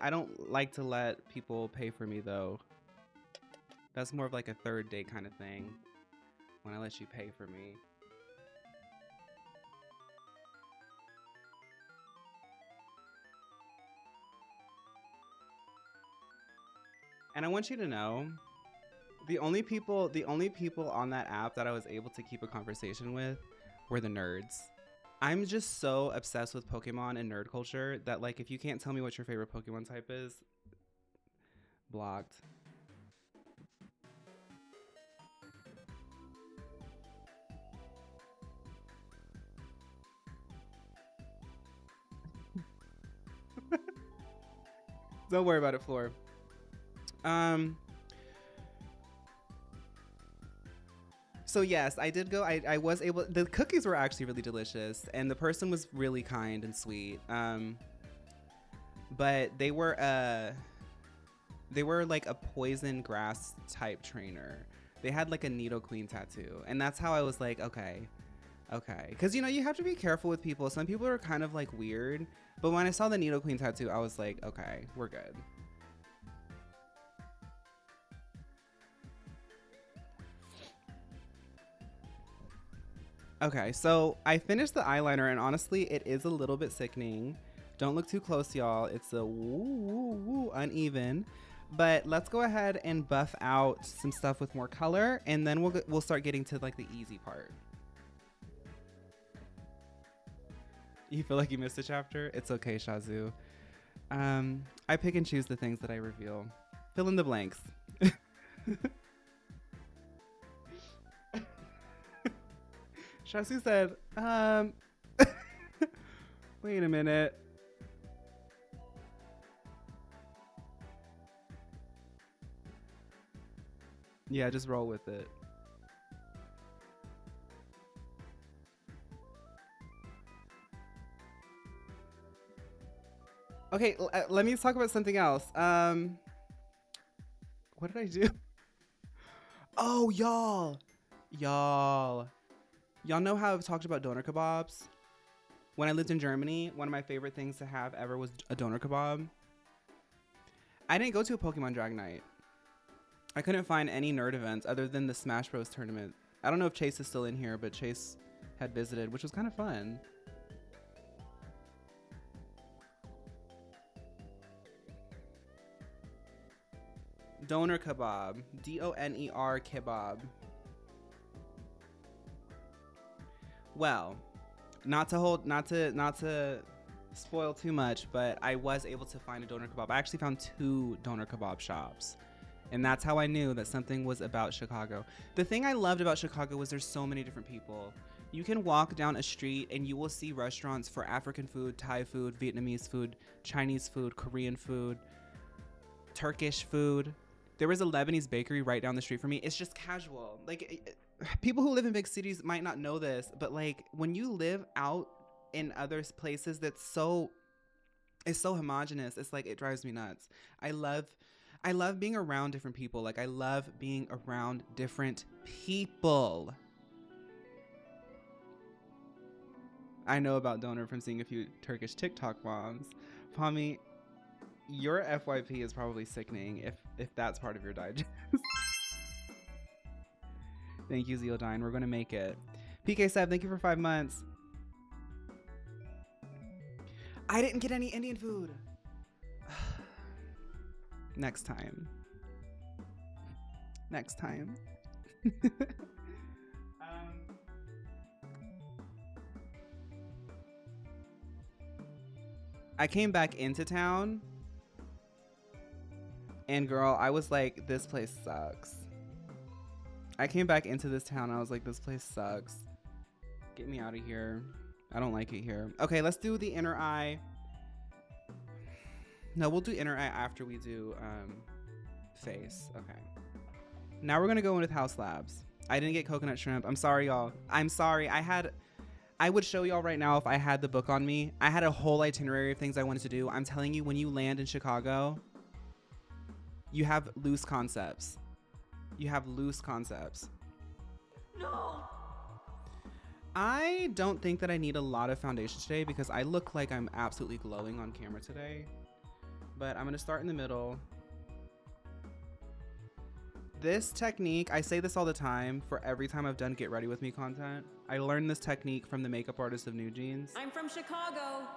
don't like to let people pay for me though. That's more of like a third date kind of thing. When I let you pay for me. And I want you to know, the only people on that app that I was able to keep a conversation with were the nerds. I'm just so obsessed with Pokemon and nerd culture that like if you can't tell me what your favorite Pokemon type is, blocked. Don't worry about it, Floor. So yes, I did go. I was able. The cookies were actually really delicious, and the person was really kind and sweet. But they were like a poison grass type trainer. They had like a Nido Queen tattoo, and that's how I was like, okay, Okay, because you know you have to be careful with people. Some people are kind of like weird, but when I saw the Needle Queen tattoo, I was like, okay, we're good. Okay, so I finished the eyeliner, and honestly, it is a little bit sickening. Don't look too close, y'all. It's a woo, uneven. But let's go ahead and buff out some stuff with more color, and then we'll start getting to like the easy part. You feel like you missed a chapter? It's okay, Shazu. I pick and choose the things that I reveal. Fill in the blanks. Shazu said, wait a minute. Yeah, just roll with it. Okay, let me talk about something else. What did I do? Oh, y'all know how I've talked about doner kebabs? When I lived in Germany, one of my favorite things to have ever was a doner kebab. I didn't go to a Pokemon Drag Night. I couldn't find any nerd events other than the Smash Bros tournament. I don't know if Chase is still in here, but Chase had visited, which was kind of fun. Doner kebab, D-O-N-E-R kebab. Well, not to spoil too much, but I was able to find a doner kebab. I actually found 2 doner kebab shops. And that's how I knew that something was about Chicago. The thing I loved about Chicago was there's so many different people. You can walk down a street and you will see restaurants for African food, Thai food, Vietnamese food, Chinese food, Korean food, Turkish food. There was a Lebanese bakery right down the street from me. It's just casual. Like, people who live in big cities might not know this, but like when you live out in other places, it's so homogenous. It's like, it drives me nuts. I love being around different people. Like, I love being around different people. I know about Doner from seeing a few Turkish TikTok moms. Pami, your FYP is probably sickening if that's part of your digest. Thank you, Zeodine. We're gonna make it. PK7, thank you for 5 months. I didn't get any Indian food. Next time. Next time. I came back into town, and girl, I was like, this place sucks. I came back into this town, and I was like, this place sucks. Get me out of here. I don't like it here. Okay, let's do the inner eye. No, we'll do inner eye after we do face. Okay. Now we're gonna go in with House Labs. I didn't get coconut shrimp. I'm sorry, y'all. I'm sorry. I would show y'all right now if I had the book on me. I had a whole itinerary of things I wanted to do. I'm telling you, when you land in Chicago, you have loose concepts. You have loose concepts. No! I don't think that I need a lot of foundation today because I look like I'm absolutely glowing on camera today. But I'm gonna start in the middle. This technique, I say this all the time for every time I've done Get Ready With Me content. I learned this technique from the makeup artist of New Jeans. I'm from Chicago.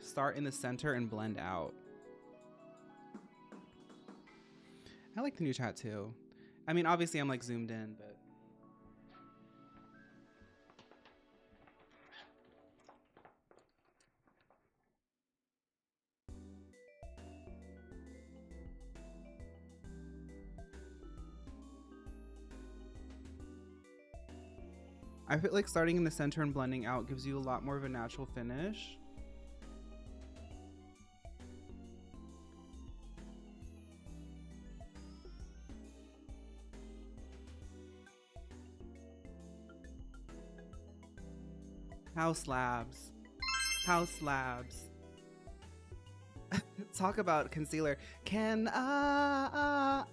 Start in the center and blend out. I like the new tattoo. I mean, obviously I'm like zoomed in, but. I feel like starting in the center and blending out gives you a lot more of a natural finish. House Labs. House Labs. Talk about concealer. Can I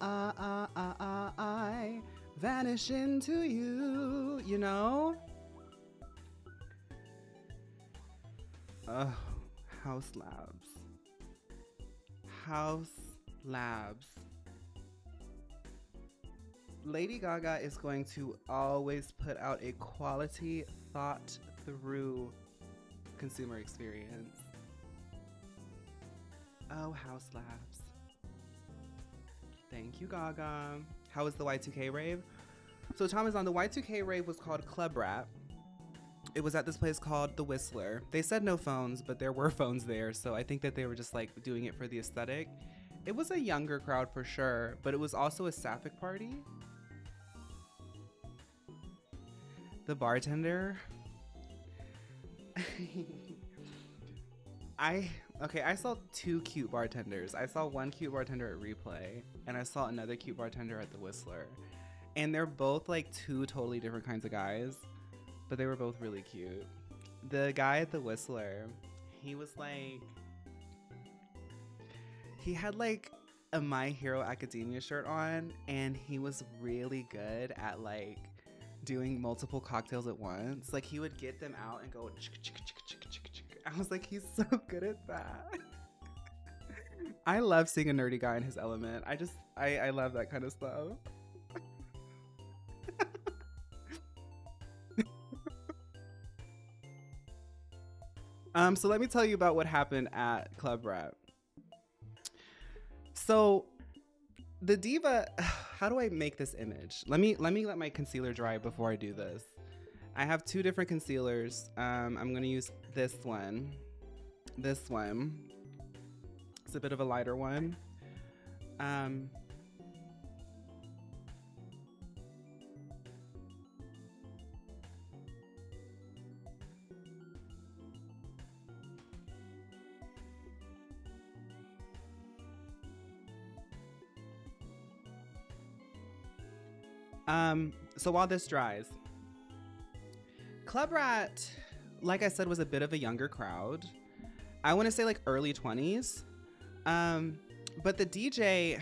vanish into you, you know? Oh, House Labs. House Labs. Lady Gaga is going to always put out a quality, thought through consumer experience. Oh, House Labs. Thank you, Gaga. How was the Y2K rave? So Thomas, on the Y2K rave was called Club Rap. It was at this place called The Whistler. They said no phones, but there were phones there. So I think that they were just like doing it for the aesthetic. It was a younger crowd for sure, but it was also a sapphic party. The bartender. I saw two cute bartenders. I saw one cute bartender at Replay, and I saw another cute bartender at The Whistler. And they're both like two totally different kinds of guys, but they were both really cute. The guy at The Whistler, he was like, he had like a My Hero Academia shirt on, and he was really good at like doing multiple cocktails at once. Like he would get them out and go chicka, chicka, chicka, chicka, chicka, chicka. I was like, he's so good at that. I love seeing a nerdy guy in his element. I love that kind of stuff. So let me tell you about what happened at Club Rap. So the diva, how do I make this image? Let me let my concealer dry before I do this. I have two different concealers. I'm gonna use this one. This one. It's a bit of a lighter one. So while this dries, Club Rat, like I said, was a bit of a younger crowd. I want to say like early 20s. But the DJ,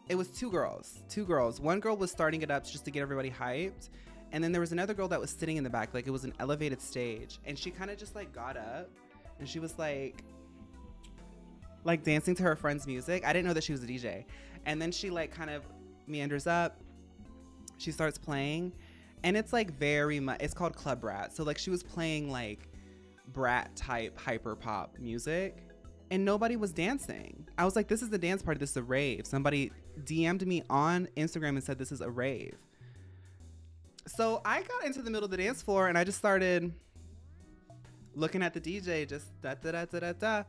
it was two girls. One girl was starting it up just to get everybody hyped. And then there was another girl that was sitting in the back, like it was an elevated stage. And she kind of just like got up and she was like dancing to her friend's music. I didn't know that she was a DJ. And then she like kind of meanders up. She starts playing, and it's like very much, it's called Club Rat. So like she was playing like brat type hyper pop music, and nobody was dancing. I was like, this is the dance party. This is a rave. Somebody DM'd me on Instagram and said this is a rave. So I got into the middle of the dance floor and I just started looking at the DJ, just da da da da da da,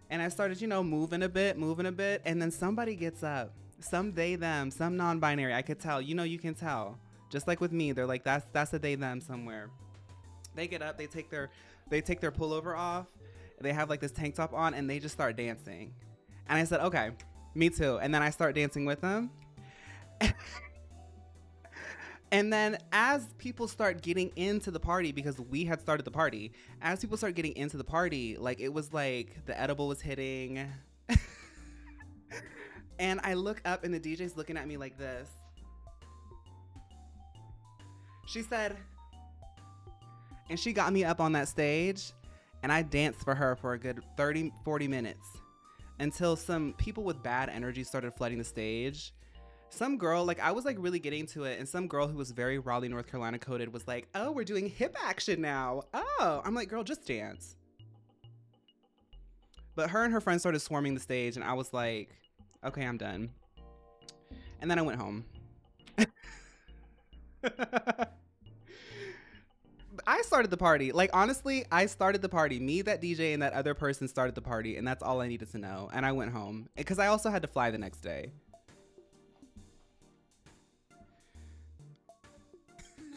and I started, moving a bit, and then somebody gets up. Some they, them, some non-binary. I could tell. You can tell. Just like with me, they're like, that's a they, them somewhere. They get up, they take their pullover off, they have like this tank top on, and they just start dancing. And I said, okay, me too. And then I start dancing with them. And then as people start getting into the party, because we had started the party, as people start getting into the party, like it was like the edible was hitting. And I look up and the DJ's looking at me like this. She said, and she got me up on that stage and I danced for her for a good 30, 40 minutes until some people with bad energy started flooding the stage. Some girl, like I was like really getting to it, and some girl who was very Raleigh, North Carolina coded was like, oh, we're doing hip action now. Oh, I'm like, girl, just dance. But her and her friends started swarming the stage and I was like, okay, I'm done. And then I went home. I started the party. Like, honestly, I started the party. Me, that DJ, and that other person started the party. And that's all I needed to know. And I went home. Because I also had to fly the next day.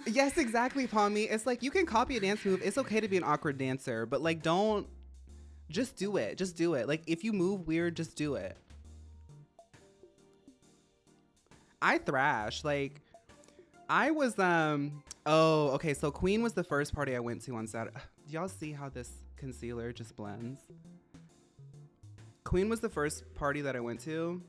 Yes, exactly, Palmy. It's like, you can copy a dance move. It's okay to be an awkward dancer. But, like, don't. Just do it. Just do it. Like, if you move weird, just do it. I thrash. Like, I was, okay, so Queen was the first party I went to on Saturday. Do y'all see how this concealer just blends? Queen was the first party that I went to.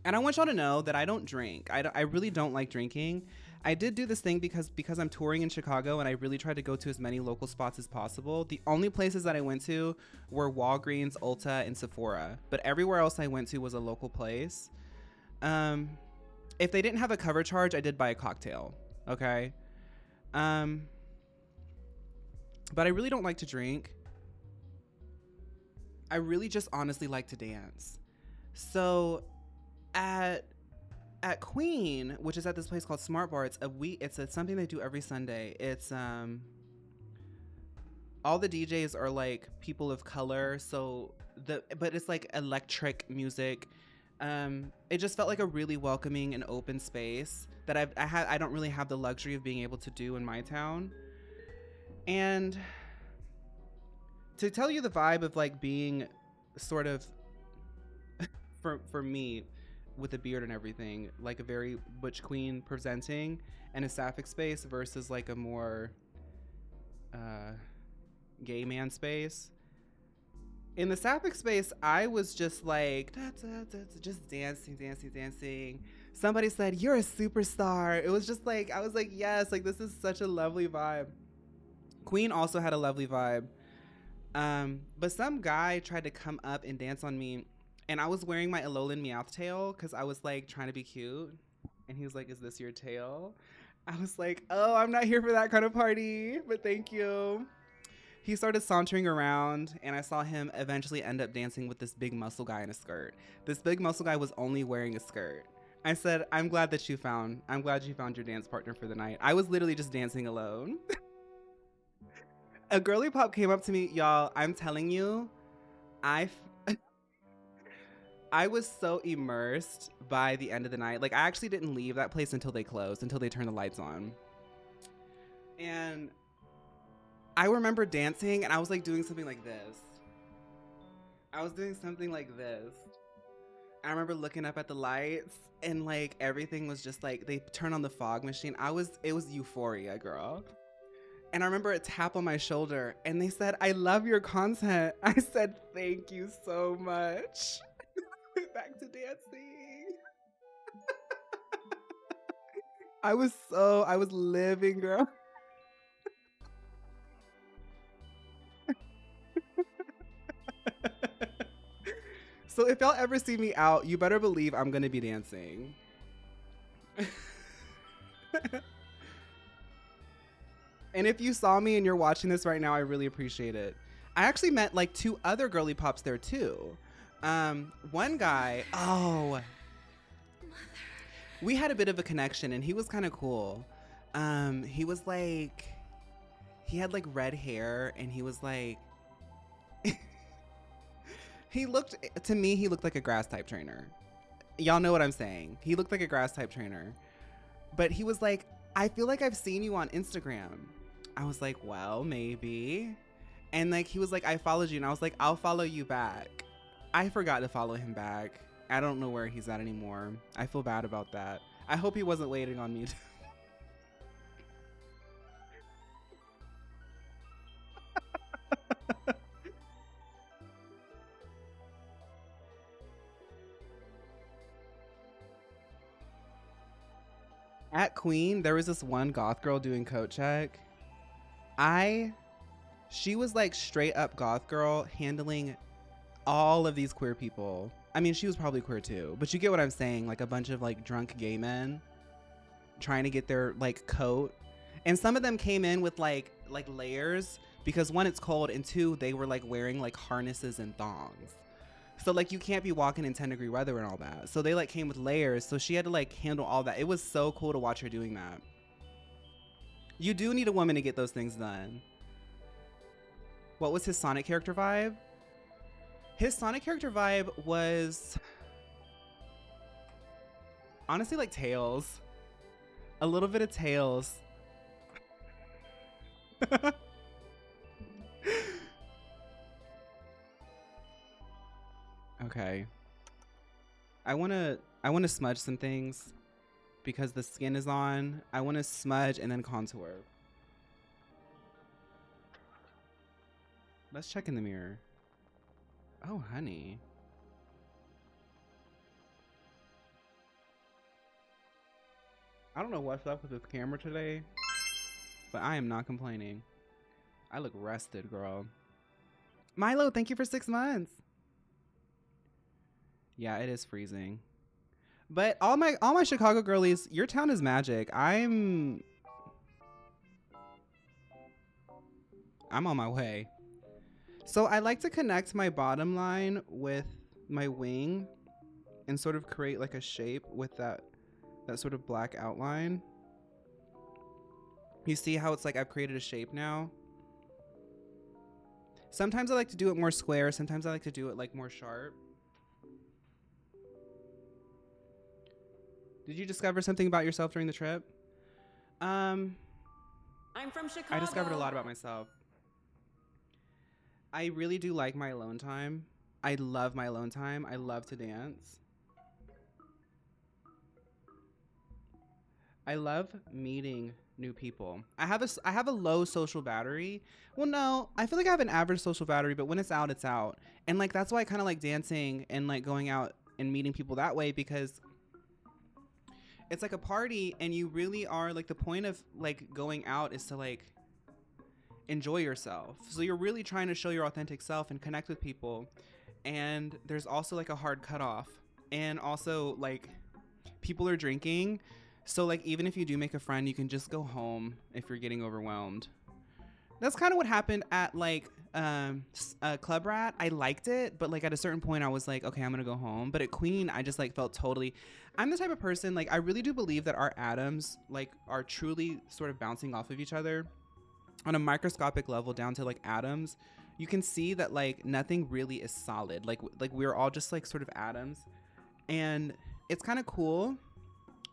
And I want y'all to know that I don't drink. I really don't like drinking. I did do this thing because I'm touring in Chicago and I really tried to go to as many local spots as possible. The only places that I went to were Walgreens, Ulta, and Sephora. But everywhere else I went to was a local place. Um, if they didn't have a cover charge, I did buy a cocktail. Okay. Um, but I really don't like to drink. I really just honestly like to dance. So at Queen, which is at this place called Smart Bar, it's something they do every Sunday. It's all the DJs are like people of color, but it's like electric music. It just felt like a really welcoming and open space that I don't really have the luxury of being able to do in my town. And to tell you the vibe of like being sort of for me with a beard and everything, like a very butch queen presenting and a sapphic space versus like a more gay man space. In the sapphic space, I was just like just dancing. Somebody said, "You're a superstar." It was just like I was like, yes, like this is such a lovely vibe. Queen also had a lovely vibe. But some guy tried to come up and dance on me, and I was wearing my Alolan Meowth tail because I was like trying to be cute. And he was like, "Is this your tail?" I was like, "Oh, I'm not here for that kind of party, but thank you." He started sauntering around, and I saw him eventually end up dancing with this big muscle guy in a skirt. This big muscle guy was only wearing a skirt. I said, I'm glad you found your dance partner for the night. I was literally just dancing alone. A girly pop came up to me, y'all. I'm telling you, I was so immersed by the end of the night. Like, I actually didn't leave that place until they closed, until they turned the lights on. And I remember dancing, and I was like doing something like this. I remember looking up at the lights, and like everything was just like, they turned on the fog machine. It was euphoria, girl. And I remember a tap on my shoulder, and they said, "I love your content." I said, "Thank you so much." Back to dancing. I was living, girl. So if y'all ever see me out, you better believe I'm gonna be dancing. And if you saw me and you're watching this right now, I really appreciate it. I actually met like 2 other girly pops there too. One guy, we had a bit of a connection, and he was kind of cool. He was like, he had like red hair, and he was like, he looked like a grass type trainer. Y'all know what I'm saying. He looked like a grass type trainer. But he was like, "I feel like I've seen you on Instagram." I was like, "Well, maybe." And like, he was like, "I followed you." And I was like, "I'll follow you back." I forgot to follow him back. I don't know where he's at anymore. I feel bad about that. I hope he wasn't waiting on me. At Queen, there was this one goth girl doing coat check. She was like straight up goth girl handling all of these queer people. I mean, she was probably queer too, but you get what I'm saying. Like a bunch of like drunk gay men trying to get their like coat. And some of them came in with like layers because 1, it's cold, and 2, they were like wearing like harnesses and thongs. So like you can't be walking in 10-degree weather and all that. So they like came with layers. So she had to like handle all that. It was so cool to watch her doing that. You do need a woman to get those things done. What was his Sonic character vibe? His Sonic character vibe was honestly like Tails. A little bit of Tails. Okay. I wanna smudge some things because the skin is on. I wanna smudge and then contour. Let's check in the mirror. Oh, honey. I don't know what's up with this camera today, but I am not complaining. I look rested, girl. Milo, thank you for 6 months. Yeah, it is freezing. But all my Chicago girlies, your town is magic. I'm on my way. So I like to connect my bottom line with my wing and sort of create like a shape with that sort of black outline. You see how it's like I've created a shape now? Sometimes I like to do it more square, sometimes I like to do it like more sharp. Did you discover something about yourself during the trip? I'm from Chicago. I discovered a lot about myself. I really do like my alone time. I love my alone time. I love to dance. I love meeting new people. I have a low social battery. Well, no, I feel like I have an average social battery, but when it's out, it's out. And like that's why I kind of like dancing and like going out and meeting people that way, because it's like a party and you really are like, the point of like going out is to like enjoy yourself. So you're really trying to show your authentic self and connect with people. And there's also like a hard cutoff. And also like people are drinking. So like even if you do make a friend, you can just go home if you're getting overwhelmed. That's kind of what happened at like Club Rat. I liked it, but like at a certain point I was like, okay, I'm gonna go home. But at Queen, I just like felt totally, I'm the type of person, like I really do believe that our atoms like are truly sort of bouncing off of each other on a microscopic level down to like atoms. You can see that like nothing really is solid. Like we're all just like sort of atoms. And it's kind of cool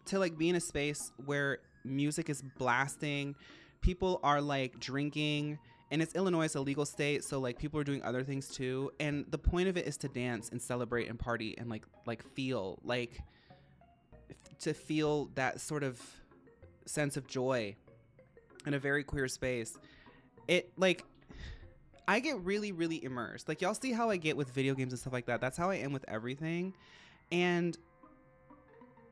to like be in a space where music is blasting, people are like drinking, and it's Illinois, it's a legal state, so like people are doing other things too, and the point of it is to dance and celebrate and party and like feel like to feel that sort of sense of joy in a very queer space. It like I get really really immersed. Like y'all see how I get with video games and stuff like that. That's how I am with everything. And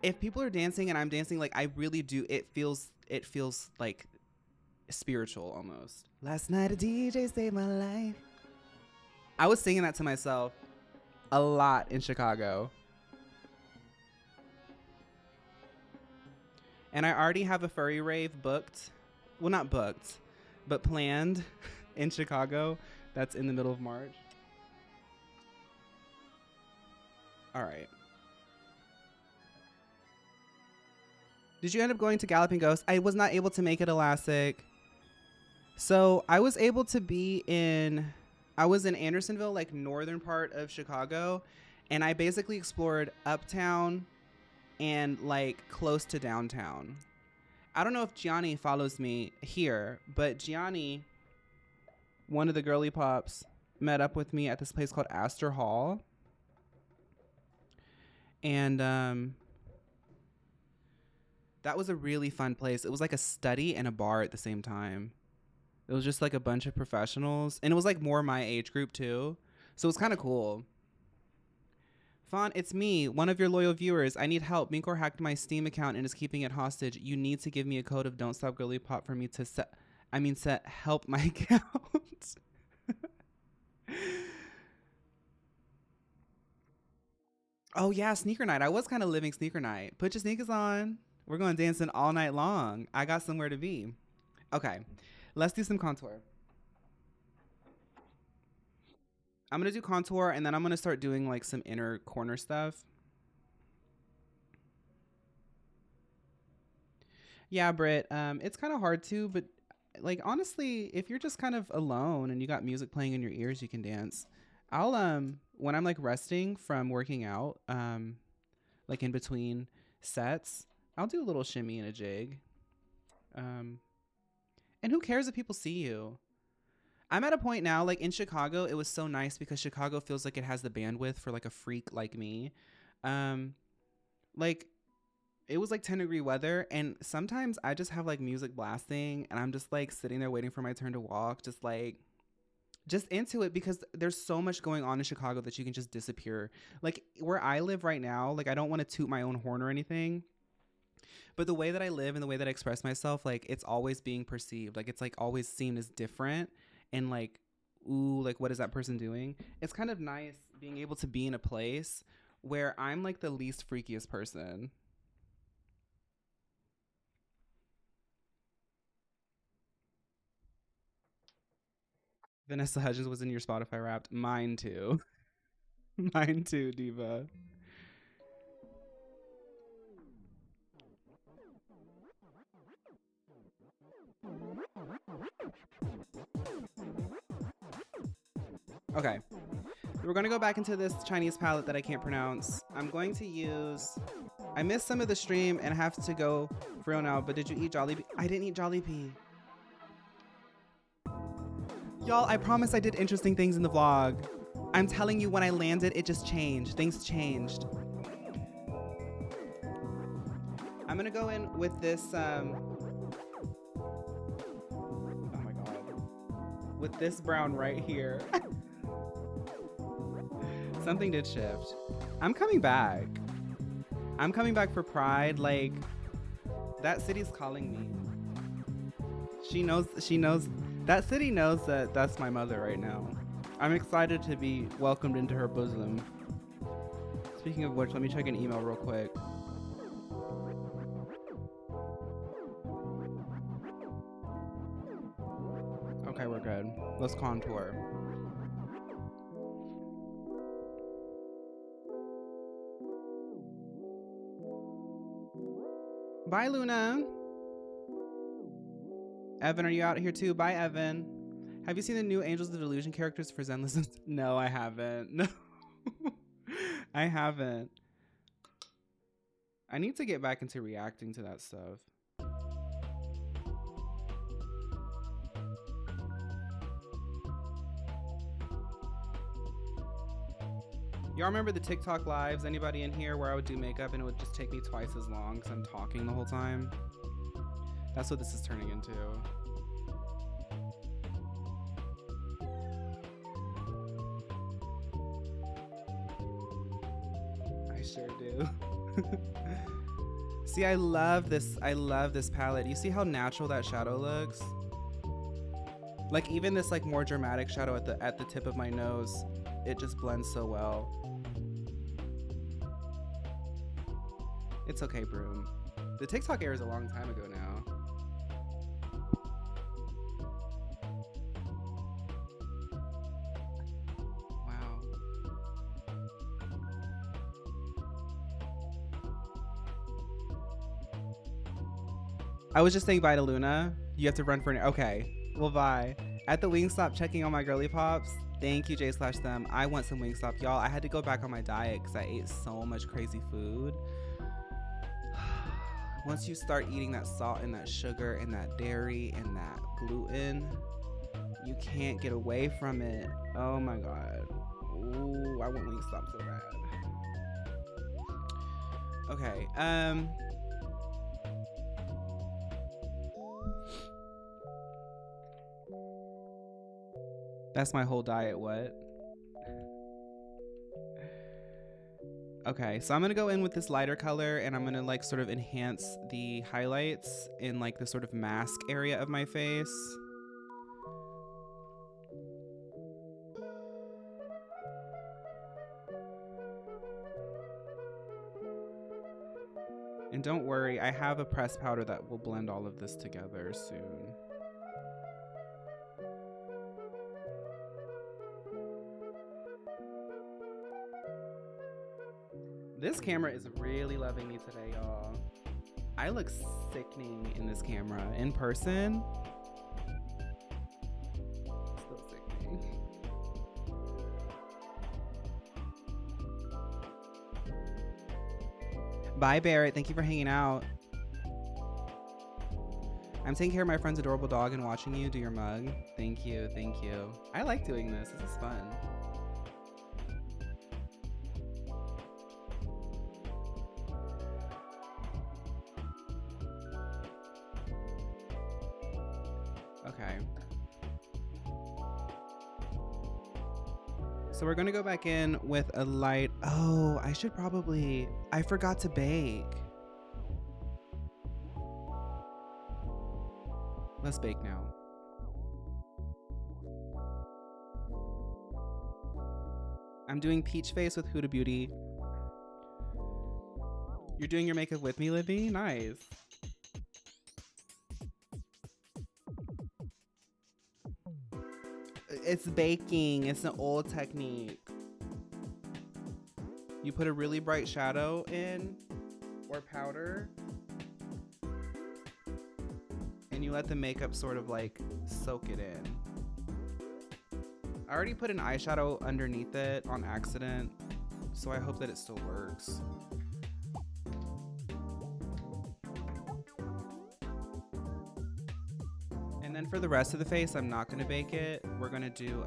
if people are dancing and I'm dancing, like I really do, it feels like spiritual almost. Last night a DJ saved my life. I was singing that to myself a lot in Chicago. And I already have a furry rave booked. Well, not booked, but planned in Chicago. That's in the middle of March. All right. Did you end up going to Galloping Ghost? I was not able to make it Elastic. So I was able to be I was in Andersonville, like northern part of Chicago. And I basically explored uptown and like close to downtown. I don't know if Gianni follows me here, but Gianni, one of the girly pops, met up with me at this place called Astor Hall. And that was a really fun place. It was like a study and a bar at the same time. It was just like a bunch of professionals. And it was like more my age group too. So it was kind of cool. Phaun, it's me, one of your loyal viewers. I need help. Minkor hacked my Steam account and is keeping it hostage. You need to give me a code of Don't Stop Girly Pop for me to help my account. Oh yeah, sneaker night. I was kind of living sneaker night. Put your sneakers on. We're going dancing all night long. I got somewhere to be. Okay, let's do some contour. I'm going to do contour and then I'm going to start doing like some inner corner stuff. Yeah, Britt, it's kind of hard to, but like honestly, if you're just kind of alone and you got music playing in your ears, you can dance. I'll when I'm like resting from working out, like in between sets, I'll do a little shimmy and a jig. And who cares if people see you? I'm at a point now, like in Chicago, it was so nice because Chicago feels like it has the bandwidth for like a freak like me. Like it was like 10-degree weather and sometimes I just have like music blasting and I'm just like sitting there waiting for my turn to walk, just into it because there's so much going on in Chicago that you can just disappear. Like where I live right now, like I don't want to toot my own horn or anything, But the way that I live and the way that I express myself, like it's always being perceived. Like it's like always seen as different and like, ooh, like what is that person doing? It's kind of nice being able to be in a place where I'm like the least freakiest person. Vanessa Hudgens was in your Spotify Wrapped. Mine too. Mine too, Diva. Okay. We're going to go back into this Chinese palette that I can't pronounce. I'm going to use... I missed some of the stream and I have to go for real now, but did you eat Jollibee? I didn't eat Jollibee. Y'all, I promise I did interesting things in the vlog. I'm telling you, when I landed, it just changed. Things changed. I'm gonna go in with this, oh my God. With this brown right here. Something did shift. I'm coming back. I'm coming back for Pride. Like, that city's calling me. She knows, that city knows that that's my mother right now. I'm excited to be welcomed into her bosom. Speaking of which, let me check an email real quick. Okay, we're good. Let's contour. Bye, Luna. Evan, are you out here too? Bye, Evan. Have you seen the new Angels of Delusion characters for Zen Lessons? No, I haven't. No, I haven't. I need to get back into reacting to that stuff. Y'all remember the TikTok lives? Anybody in here where I would do makeup and it would just take me twice as long because I'm talking the whole time? That's what this is turning into. I sure do. See, I love this palette. You see how natural that shadow looks? Like even this like more dramatic shadow at the tip of my nose, it just blends so well. It's okay, Broom. The TikTok era is a long time ago now. Wow. I was just saying bye to Luna. You have to run for an... Okay. Well, bye. At the Wingstop, checking on my girly pops. Thank you, J/them. I want some Wingstop. Y'all, I had to go back on my diet because I ate so much crazy food. Once you start eating that salt and that sugar and that dairy and that gluten, you can't get away from it. Oh my God. Ooh, I want Wingstop so bad. Okay. That's my whole diet. What? Okay, so I'm gonna go in with this lighter color and I'm gonna like sort of enhance the highlights in like the sort of mask area of my face. And don't worry, I have a pressed powder that will blend all of this together soon. This camera is really loving me today, y'all. I look sickening in this camera. In person, still sickening. Bye, Barrett. Thank you for hanging out. I'm taking care of my friend's adorable dog and watching you do your mug. Thank you. Thank you. I like doing this. This is fun. Okay. So we're gonna go back in with a light. Oh, I forgot to bake. Let's bake now. I'm doing peach face with Huda Beauty. You're doing your makeup with me, Libby? Nice. It's baking. It's an old technique. You put a really bright shadow in or powder and you let the makeup sort of like soak it in. I already put an eyeshadow underneath it on accident, so I hope that it still works. And then for the rest of the face, I'm not gonna bake it. We're gonna do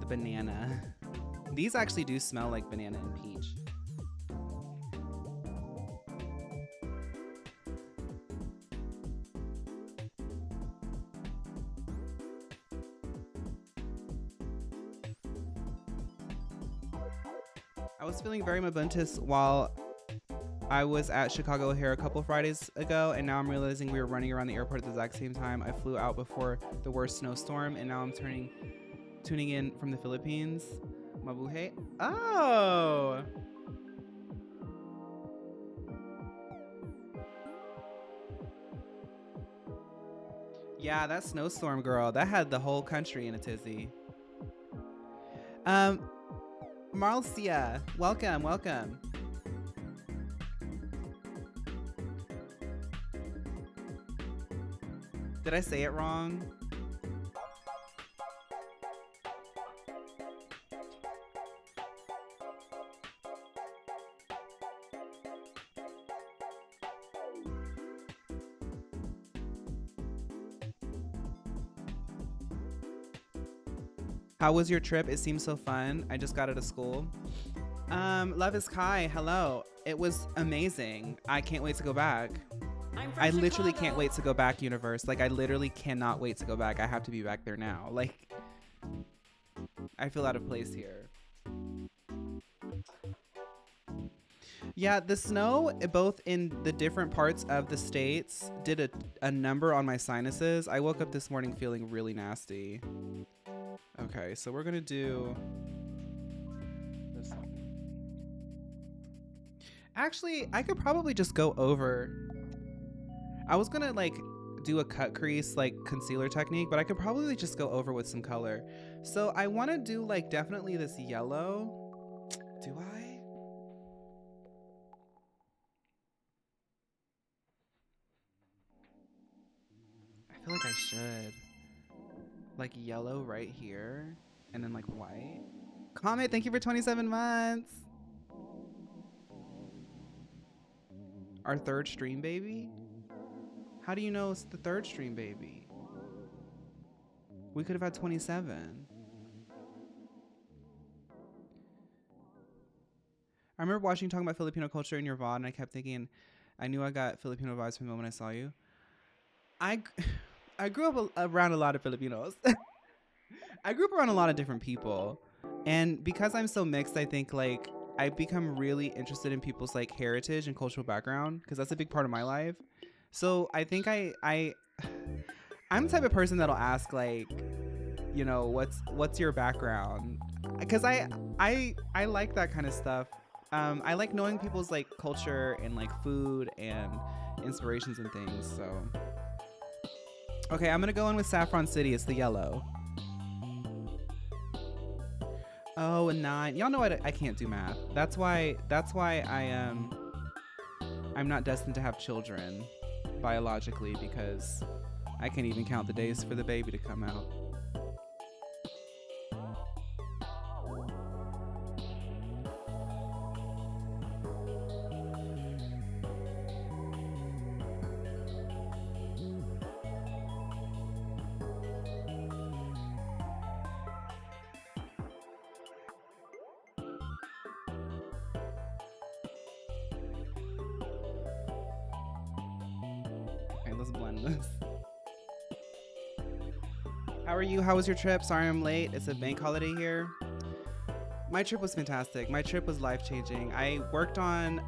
the banana. These actually do smell like banana and peach. I was feeling very mabuntus while I was at Chicago O'Hare a couple Fridays ago, and now I'm realizing we were running around the airport at the exact same time. I flew out before the worst snowstorm, and now I'm tuning in from the Philippines. Mabuhay. Oh! Yeah, that snowstorm, girl. That had the whole country in a tizzy. Marcia, welcome, welcome. Did I say it wrong? How was your trip? It seems so fun. I just got out of school. Love is Kai. Hello. It was amazing. I can't wait to go back. I literally can't wait to go back, universe. Like, I literally cannot wait to go back. I have to be back there now. Like, I feel out of place here. Yeah, the snow, both in the different parts of the states, did a number on my sinuses. I woke up this morning feeling really nasty. Okay, so we're gonna do this one. Actually, I could probably just go over. I was gonna like do a cut crease like concealer technique, but I could probably just go over with some color. So I want to do like definitely this yellow. Do I? I feel like I should. Like yellow right here, and then like white. Comment, thank you for 27 months. Our third stream baby? How do you know it's the third stream baby? We could have had 27. I remember watching you talking about Filipino culture in your VOD, and I kept thinking, I knew I got Filipino vibes from the moment I saw you. I grew up around a lot of Filipinos. I grew up around a lot of different people. And because I'm so mixed, I think like I've become really interested in people's like heritage and cultural background, because that's a big part of my life. So I think I'm the type of person that'll ask like, you know, what's your background? Because I like that kind of stuff. I like knowing people's like culture and like food and inspirations and things. So okay, I'm gonna go in with Saffron City. It's the yellow. Oh, a 9. Y'all know I can't do math. That's why I'm not destined to have children biologically, because I can't even count the days for the baby to come out. Let's blend this. How are you? How was your trip? Sorry I'm late. It's a bank holiday here. My trip was fantastic. My trip was life-changing. I worked on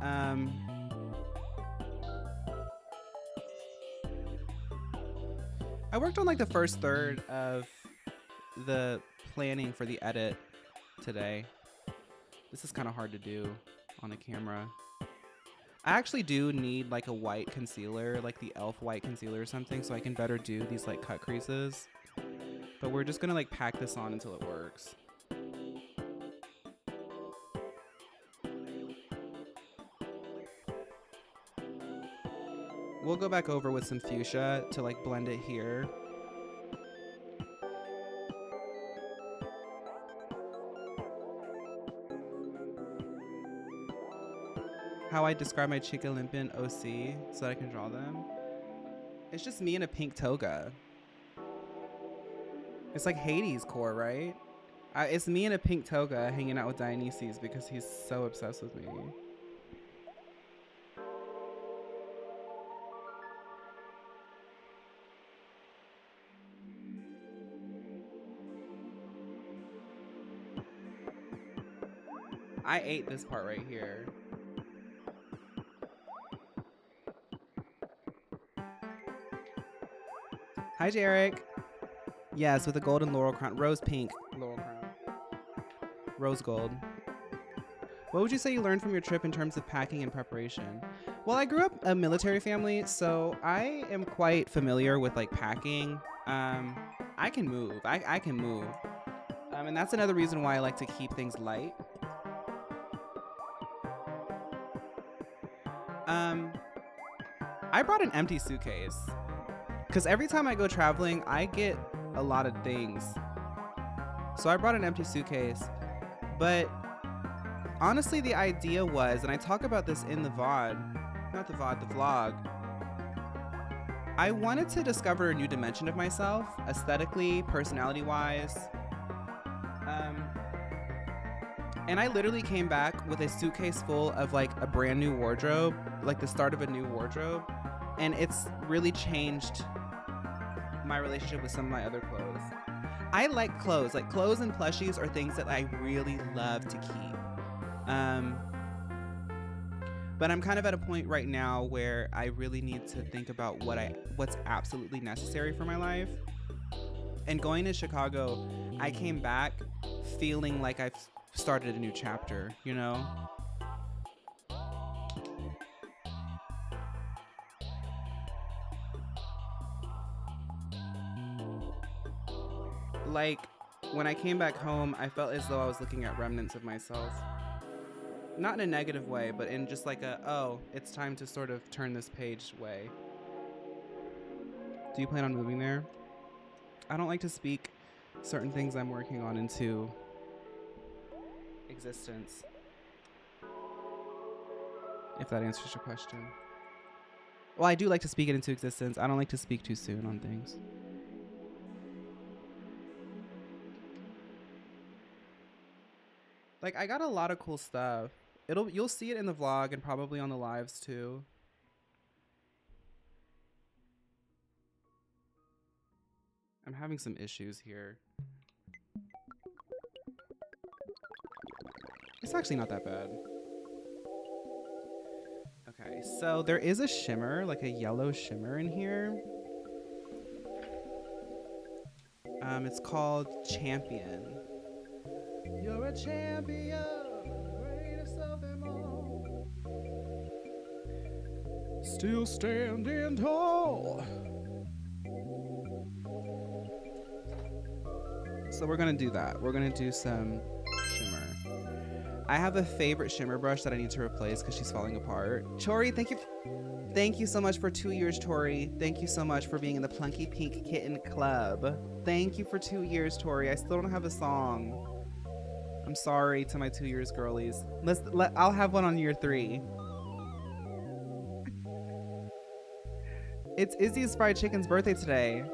I worked on like the first third of the planning for the edit today. This is kind of hard to do on a camera. I actually do need like a white concealer, like the e.l.f. white concealer or something, so I can better do these like cut creases. But we're just gonna like pack this on until it works. We'll go back over with some fuchsia to like blend it here. How I describe my Chicalympos OC so that I can draw them. It's just me in a pink toga. It's like Hades' core, right? It's me in a pink toga hanging out with Dionysus because he's so obsessed with me. I ate this part right here. Hi, Jarek. Yes, with a golden laurel crown. Rose pink laurel crown. Rose gold. What would you say you learned from your trip in terms of packing and preparation? Well, I grew up a military family, so I am quite familiar with like packing. I can move. I can move. And that's another reason why I like to keep things light. I brought an empty suitcase because every time I go traveling, I get a lot of things. So I brought an empty suitcase, but honestly, the idea was, and I talk about this in the VOD, not the VOD, the vlog. I wanted to discover a new dimension of myself, aesthetically, personality-wise. And I literally came back with a suitcase full of like a brand new wardrobe, like the start of a new wardrobe. And it's really changed my relationship with some of my other clothes. I like clothes. Like clothes and plushies are things that I really love to keep. But I'm kind of at a point right now where I really need to think about what's absolutely necessary for my life. And going to Chicago, I came back feeling like I've started a new chapter, you know? Like, when I came back home, I felt as though I was looking at remnants of myself. Not in a negative way, but in just like oh, it's time to sort of turn this page way. Do you plan on moving there? I don't like to speak certain things I'm working on into existence. If that answers your question. Well, I do like to speak it into existence. I don't like to speak too soon on things. Like, I got a lot of cool stuff. You'll see it in the vlog and probably on the lives too. I'm having some issues here. It's actually not that bad. Okay, so there is a shimmer, like a yellow shimmer in here. It's called Champion. You're a champion, greatest of them all. Still standing tall. So we're gonna do that. We're gonna do some shimmer. I have a favorite shimmer brush that I need to replace because she's falling apart. Tori, thank you so much for 2 years, Tori. Thank you so much for being in the Plunky Pink Kitten Club. Thank you for 2 years, Tori. I still don't have a song. I'm sorry to my 2 years girlies. I'll have one on year 3. It's Izzy's Fried Chicken's birthday today.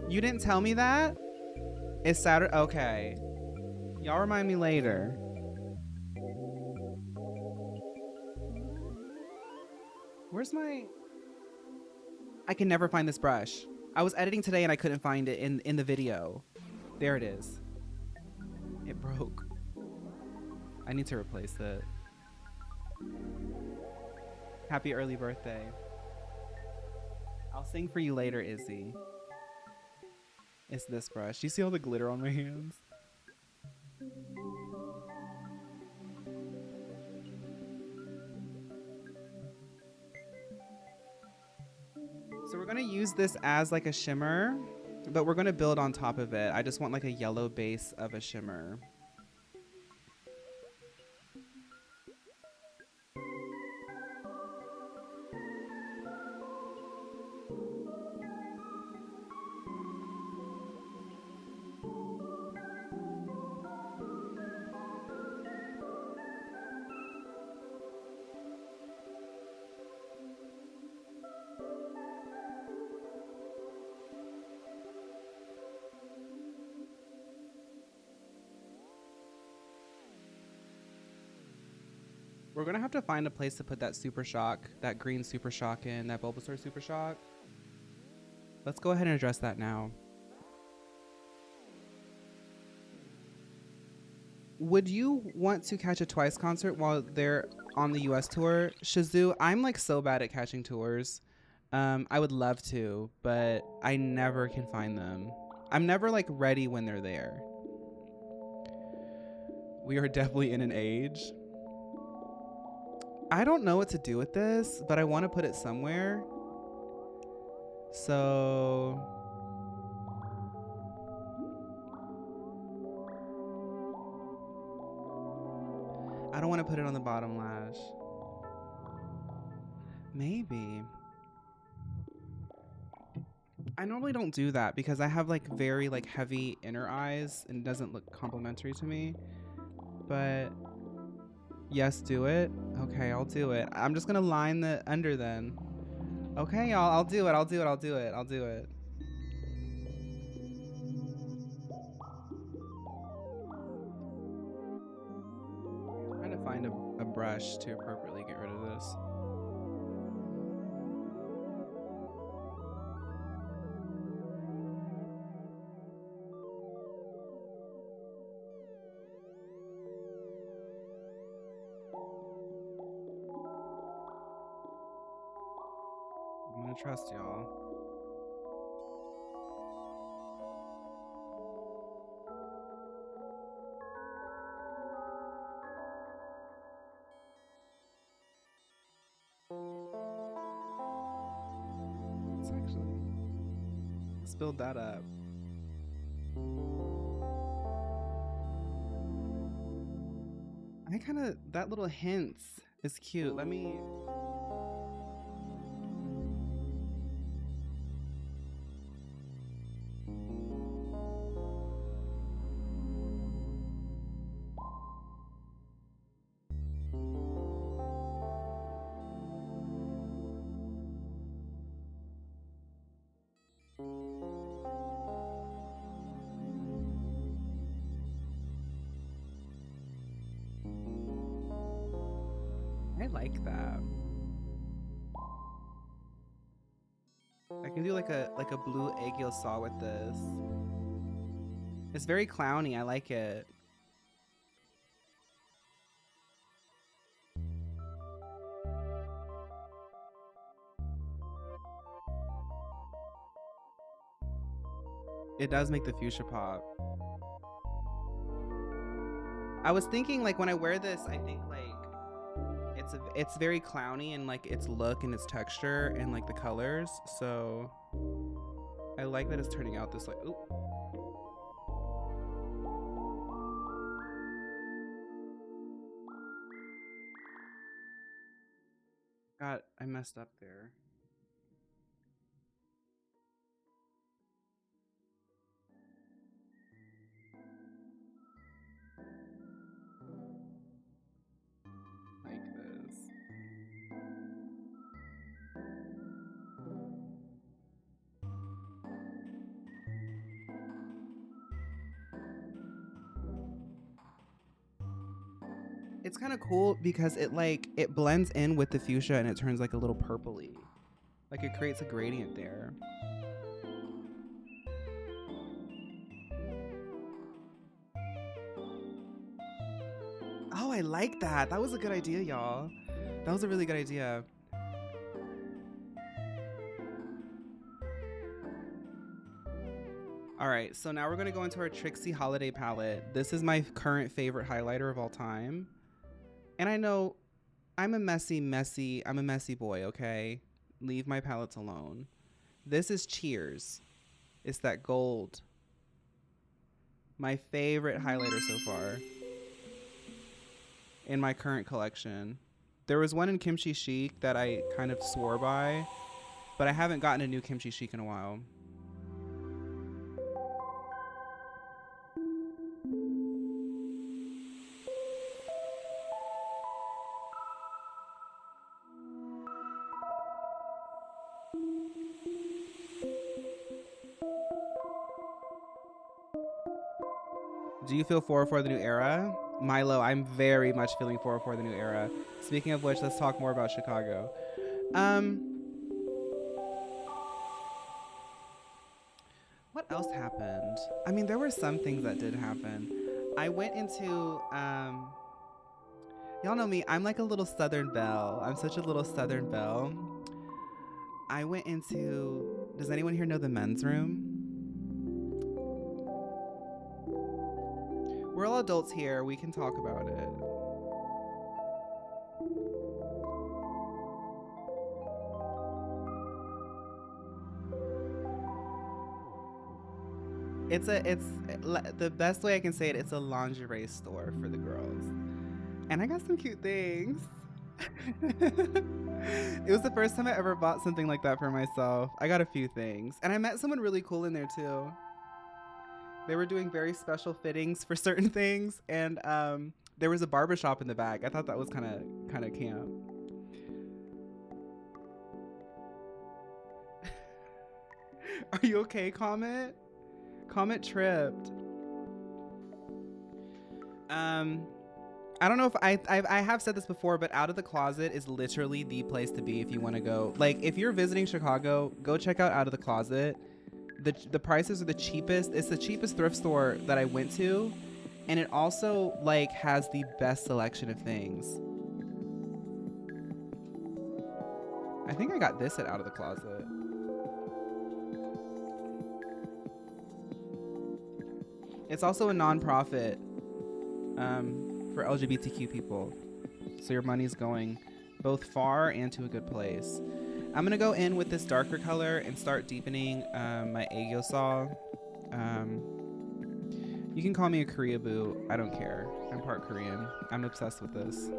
You didn't tell me that? It's Saturday. Okay. Y'all remind me later. Where's my... I can never find this brush. I was editing today and I couldn't find it in the video. There it is. It broke. I need to replace it. Happy early birthday. I'll sing for you later, Izzy. It's this brush. Do you see all the glitter on my hands? So we're gonna use this as like a shimmer, but we're gonna build on top of it. I just want like a yellow base of a shimmer. We're gonna have to find a place to put that Super Shock, that green Super Shock in, that Bulbasaur Super Shock. Let's go ahead and address that now. Would you want to catch a Twice concert while they're on the US tour? Shazoo, I'm like so bad at catching tours. I would love to, but I never can find them. I'm never like ready when they're there. We are definitely in an age. I don't know what to do with this, but I want to put it somewhere. So I don't want to put it on the bottom lash. Maybe. I normally don't do that because I have like very like heavy inner eyes and it doesn't look complimentary to me. But yes, do it. Okay, I'll do it. I'm just gonna line the under then. Okay, y'all, I'll do it. I'll do it. I'll do it. I'll do it. I'm trying to find a brush to appropriately get rid of this. I'm gonna trust y'all. Let's build that up. I kind of, that little hints is cute. Let me. I like that. I can do like a blue egg yolk saw with this. It's very clowny. I like it. It does make the fuchsia pop. I was thinking like when I wear this, I think like it's very clowny in like its look and its texture and like the colors. So I like that it's turning out this like, ooh. God, I messed up there. Like this. It's kind of cool because it blends in with the fuchsia and it turns like a little purpley. Like it creates a gradient there. Oh, I like that. That was a good idea, y'all. That was a really good idea. All right, so now we're gonna go into our Trixie Holiday palette. This is my current favorite highlighter of all time. And I know I'm a messy boy, okay? Leave my palettes alone. This is Cheers. It's that gold. My favorite highlighter so far in my current collection. There was one in Kimchi Chic that I kind of swore by, but I haven't gotten a new Kimchi Chic in a while. Do you feel 404 the new era? Milo, I'm very much feeling 404 the new era. Speaking of which, let's talk more about Chicago. What else happened? I mean, there were some things that did happen. I went into, y'all know me, I'm like a little Southern belle. I'm such a little Southern belle. I went into, does anyone here know the men's room? We're all adults here. We can talk about it. It's the best way I can say it. It's a lingerie store for the girls, and I got some cute things. It was the first time I ever bought something like that for myself. I got a few things, and I met someone really cool in there too. They were doing very special fittings for certain things, and there was a barbershop in the back. I thought that was kind of camp. Are you okay, Comet? Comet tripped. I don't know if I have said this before, but Out of the Closet is literally the place to be if you want to go. Like, if you're visiting Chicago, go check out Out of the Closet. The prices are the cheapest. It's the cheapest thrift store that I went to, and it also like has the best selection of things. I think I got this at Out of the Closet. It's also a nonprofit for LGBTQ people, so your money's going both far and to a good place. I'm gonna go in with this darker color and start deepening my aegyo saw. You can call me a Korea boo. I don't care. I'm part Korean. I'm obsessed with this.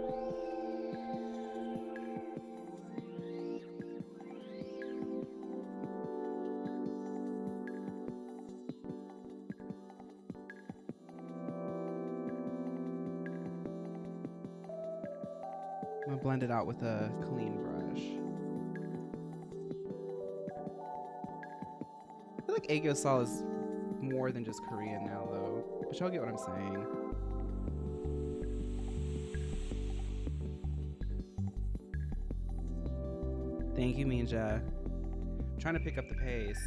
I'm gonna blend it out with a clean brush. I feel like aegyo saw is more than just Korean now, though. But y'all get what I'm saying. Thank you, Minja. I'm trying to pick up the pace.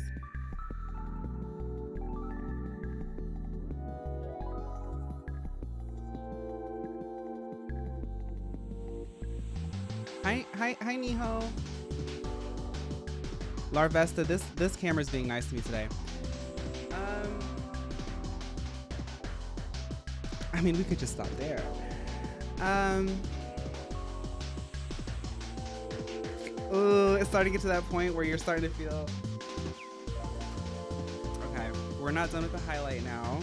Hi, Niho. Larvesta, this camera's being nice to me today. I mean, we could just stop there. Ooh, it's starting to get to that point where you're starting to feel. Okay, we're not done with the highlight now.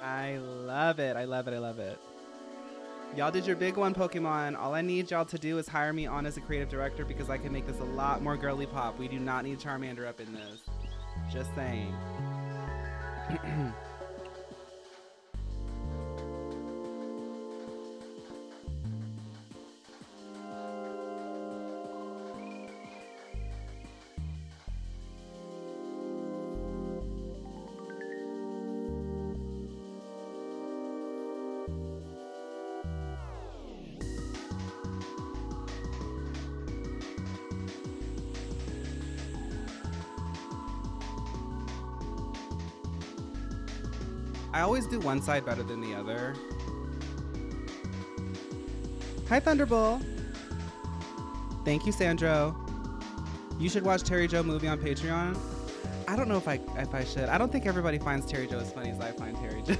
I love it. I love it. I love it. Y'all did your big one, Pokemon. All I need y'all to do is hire me on as a creative director because I can make this a lot more girly pop. We do not need Charmander up in this. Just saying. I always do one side better than the other. Hi, Thunderbull. Thank you, Sandro. You should watch Terry Joe movie on Patreon. I don't know if I should. I don't think everybody finds Terry Joe as funny as I find Terry Joe.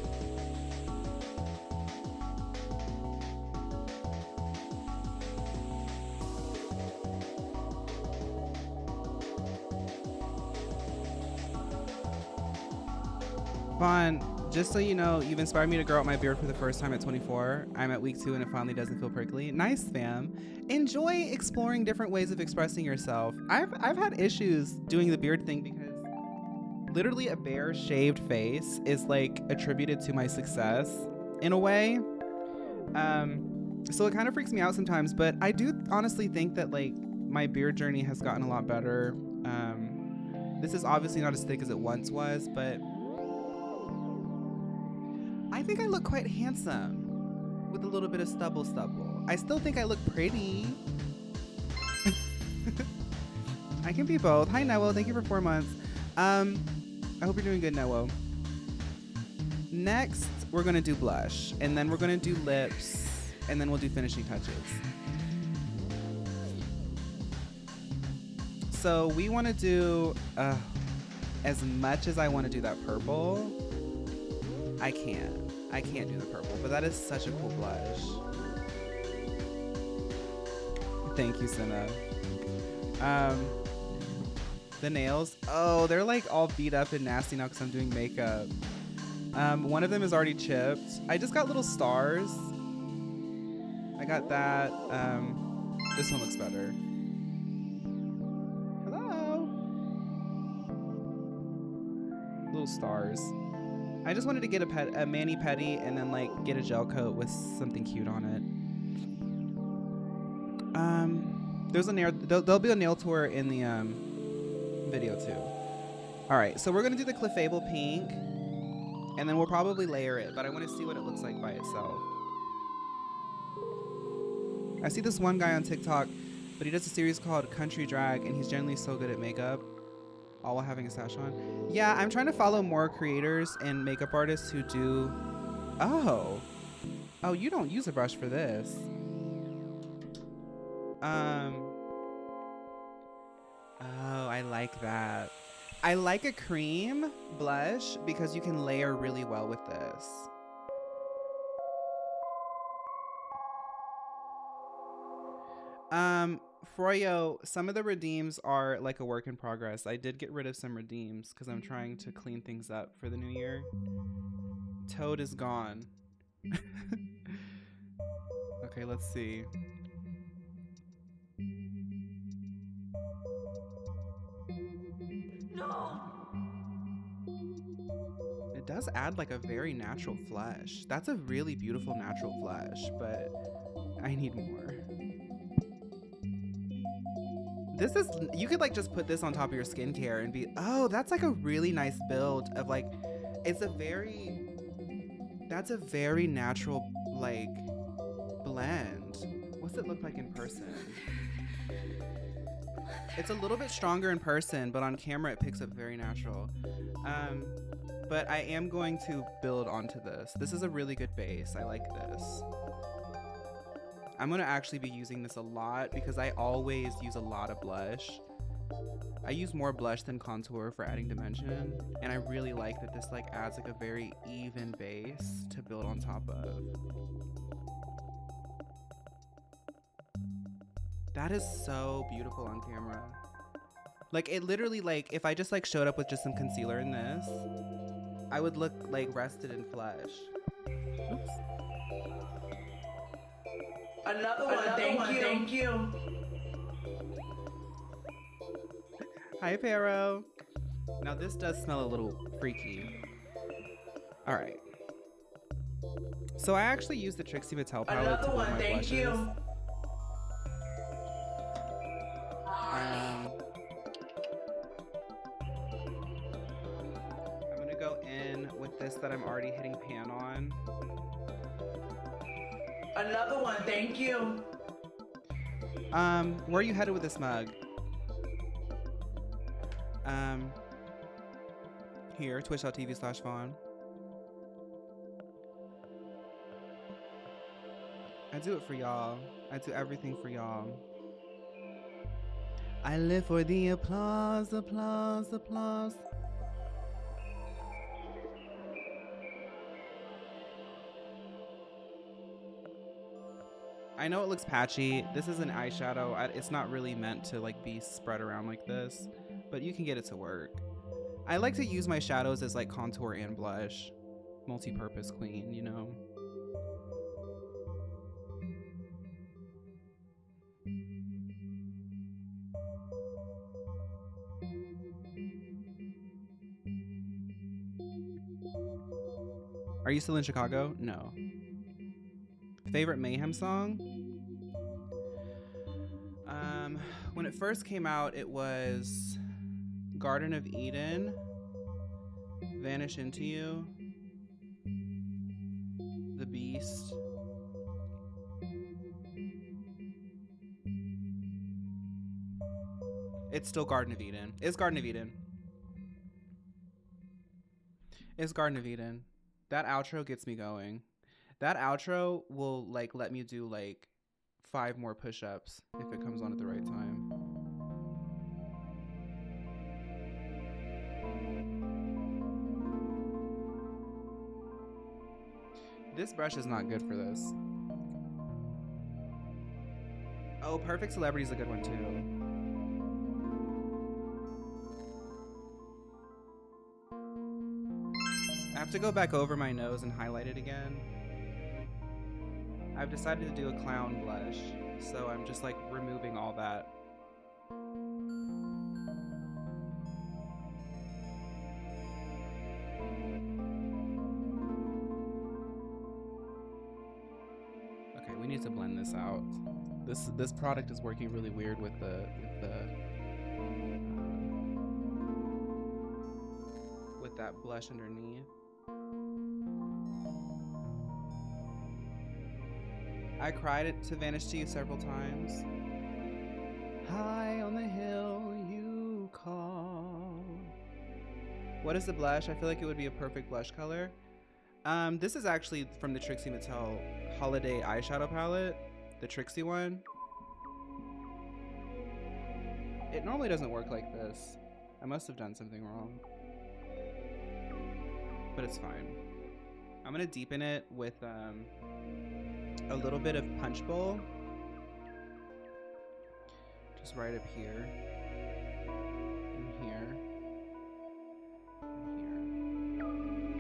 Vaughn, just so you know, you've inspired me to grow out my beard for the first time at 24. I'm at week 2 and it finally doesn't feel prickly. Nice, fam. Enjoy exploring different ways of expressing yourself. I've had issues doing the beard thing because literally a bare shaved face is like attributed to my success in a way. So it kind of freaks me out sometimes, but I do honestly think that like my beard journey has gotten a lot better. This is obviously not as thick as it once was, but I think I look quite handsome with a little bit of stubble. I still think I look pretty. I can be both. Hi, Newo. Thank you for 4 months. I hope you're doing good, Newo. Next, we're going to do blush, and then we're going to do lips, and then we'll do finishing touches. So we want to do, as much as I want to do that purple, I can't do the purple, but that is such a cool blush. Thank you, Senna. The nails, oh, they're like all beat up and nasty now because I'm doing makeup. One of them is already chipped. I just got little stars. I got that. This one looks better. Hello. Little stars. I just wanted to get a mani-pedi and then like get a gel coat with something cute on it. There's a nail. There'll be a nail tour in the video too. All right, so we're gonna do the Clefable pink, and then we'll probably layer it. But I want to see what it looks like by itself. I see this one guy on TikTok, but he does a series called Country Drag, and he's generally so good at makeup, all while having a sash on. Yeah, I'm trying to follow more creators and makeup artists who do. Oh, you don't use a brush for this. Oh, I like that. I like a cream blush because you can layer really well with this. Froyo, some of the redeems are like a work in progress. I did get rid of some redeems because I'm trying to clean things up for the new year. Toad is gone. Okay, let's see. No. It does add like a very natural flush. That's a really beautiful natural flush, but I need more. This is, you could like just put this on top of your skincare and be, oh, that's like a really nice build of like, it's a very, that's a very natural like blend. What's it look like in person? It's a little bit stronger in person, but on camera it picks up very natural. But I am going to build onto this. This is a really good base. I like this. I'm gonna actually be using this a lot because I always use a lot of blush. I use more blush than contour for adding dimension, and I really like that this like adds like a very even base to build on top of. That is so beautiful on camera. Like it literally, like if I just like showed up with just some concealer in this, I would look like rested in flesh. Oops. Another one, thank you. Hi, Pero. Now this does smell a little freaky. All right. So I actually used the Trixie Mattel palette to build my blushes. I'm gonna go in with this that I'm already hitting pan on. Another one, thank you. Where are you headed with this mug? Here, twitch.tv/phaun. I do it for y'all. I do everything for y'all. I live for the applause, applause, applause. I know it looks patchy. This is an eyeshadow. It's not really meant to like be spread around like this, but you can get it to work. I like to use my shadows as like contour and blush. Multi-purpose queen, you know? Are you still in Chicago? No. Favorite Mayhem song? When it first came out, it was Garden of Eden, Vanish Into You, The Beast. It's still Garden of Eden. It's Garden of Eden. It's Garden of Eden. That outro gets me going. That outro will like let me do like 5 more push-ups if it comes on at the right time. This brush is not good for this. Oh, Perfect Celebrity is a good one too. I have to go back over my nose and highlight it again. I've decided to do a clown blush, so I'm just like removing all that. Okay, we need to blend this out. This product is working really weird with that blush underneath. I cried it to Vanish to You several times. High on the hill you call. What is the blush? I feel like it would be a perfect blush color. This is actually from the Trixie Mattel Holiday Eyeshadow Palette, the Trixie one. It normally doesn't work like this. I must have done something wrong. But it's fine. I'm gonna deepen it with a little bit of Punch Bowl. Just right up here. And here. And here.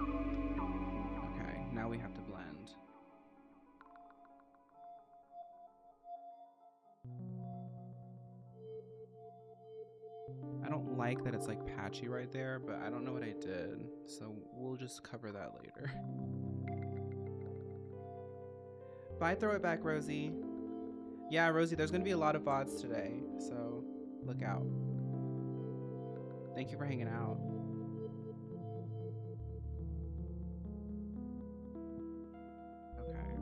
Okay, now we have to blend. I don't like that it's like patchy right there, but I don't know what I did, so we'll just cover that later. Bye, throw it back, Rosie. Yeah, Rosie, there's gonna be a lot of VODs today, so look out. Thank you for hanging out. Okay.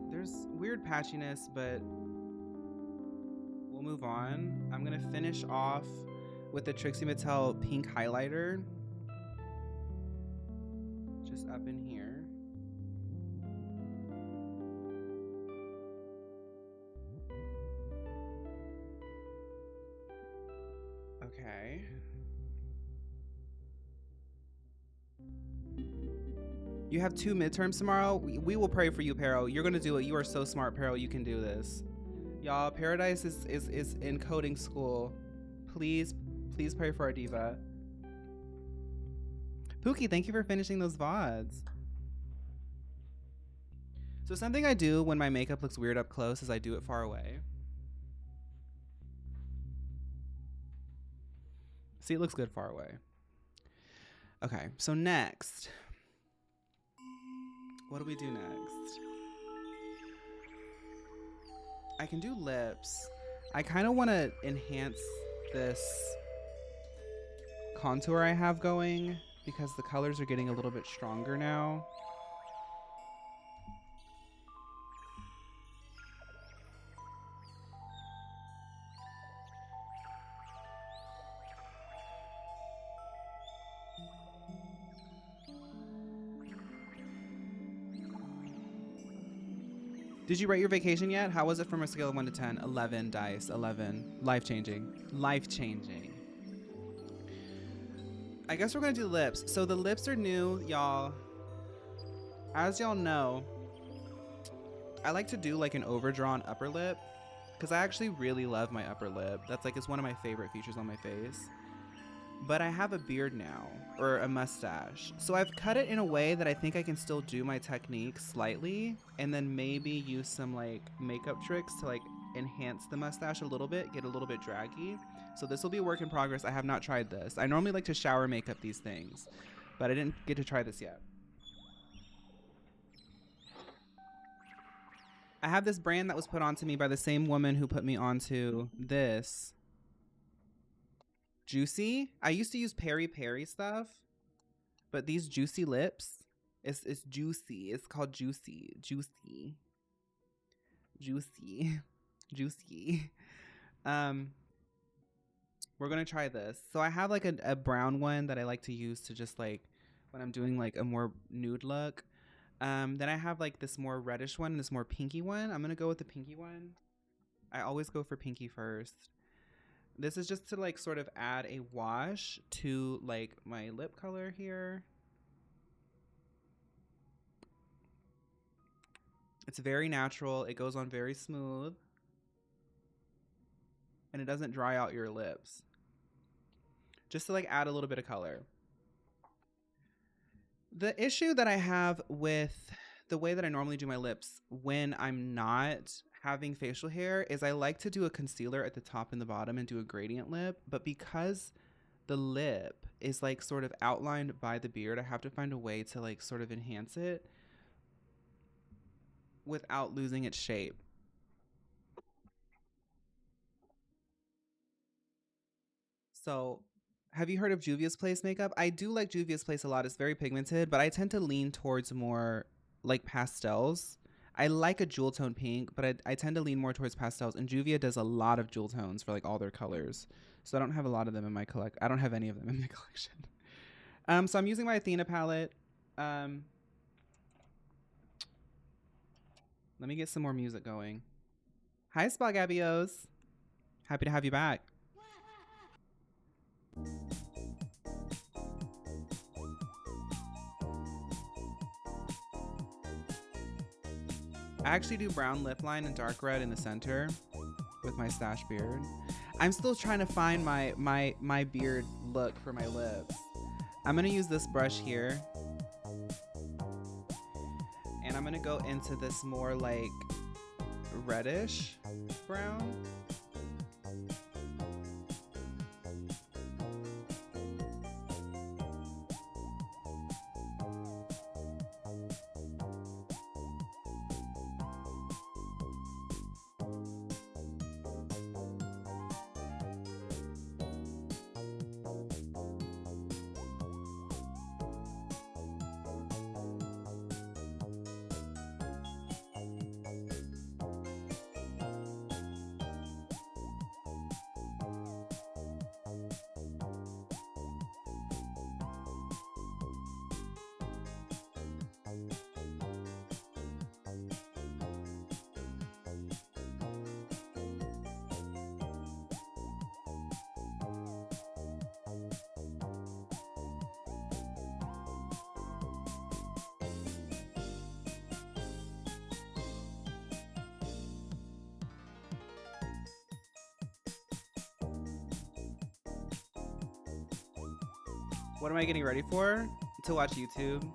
There's weird patchiness, but we'll move on. I'm gonna finish off with the Trixie Mattel pink highlighter. Just up in here. Okay. You have 2 midterms tomorrow? We will pray for you, Pero. You're gonna do it. You are so smart, Pero. You can do this. Y'all, Paradise is in coding school. Please pray for our diva. Pookie, thank you for finishing those VODs. So something I do when my makeup looks weird up close is I do it far away. See, it looks good far away. Okay, so next. What do we do next? I can do lips. I kind of want to enhance this contour I have going because the colors are getting a little bit stronger now. Did you rate your vacation yet? How was it from a scale of 1 to 10? 11 dice. 11. Life-changing. Life-changing. I guess we're going to do lips. So the lips are new, y'all. As y'all know, I like to do like an overdrawn upper lip because I actually really love my upper lip. That's like, it's one of my favorite features on my face. But I have a beard now, or a mustache. So I've cut it in a way that I think I can still do my technique slightly and then maybe use some like makeup tricks to like enhance the mustache a little bit, get a little bit draggy. So this will be a work in progress. I have not tried this. I normally like to shower makeup these things, but I didn't get to try this yet. I have this brand that was put onto me by the same woman who put me onto this. Juicy. I used to use Peri Peri stuff, but these Juicy lips, it's juicy. It's called Juicy. Juicy. Juicy. Juicy. We're gonna try this. So I have like a brown one that I like to use to just like when I'm doing like a more nude look. Then I have like this more reddish one and this more pinky one. I'm gonna go with the pinky one. I always go for pinky first. This is just to like sort of add a wash to like my lip color here. It's very natural. It goes on very smooth. And it doesn't dry out your lips. Just to like add a little bit of color. The issue that I have with the way that I normally do my lips when I'm not having facial hair is I like to do a concealer at the top and the bottom and do a gradient lip, but because the lip is like sort of outlined by the beard, I have to find a way to like sort of enhance it without losing its shape. So have you heard of Juvia's Place makeup? I do like Juvia's Place a lot. It's very pigmented, but I tend to lean towards more like pastels. I like a jewel tone pink, but I tend to lean more towards pastels. And Juvia does a lot of jewel tones for like all their colors. So I don't have a lot of them in my I don't have any of them in my collection. So I'm using my Athena palette. Let me get some more music going. Hi, Spagabios. Happy to have you back. I actually do brown lip line and dark red in the center with my stash beard. I'm still trying to find my beard look for my lips. I'm gonna use this brush here. And I'm gonna go into this more like reddish brown. What am I getting ready for? To watch YouTube.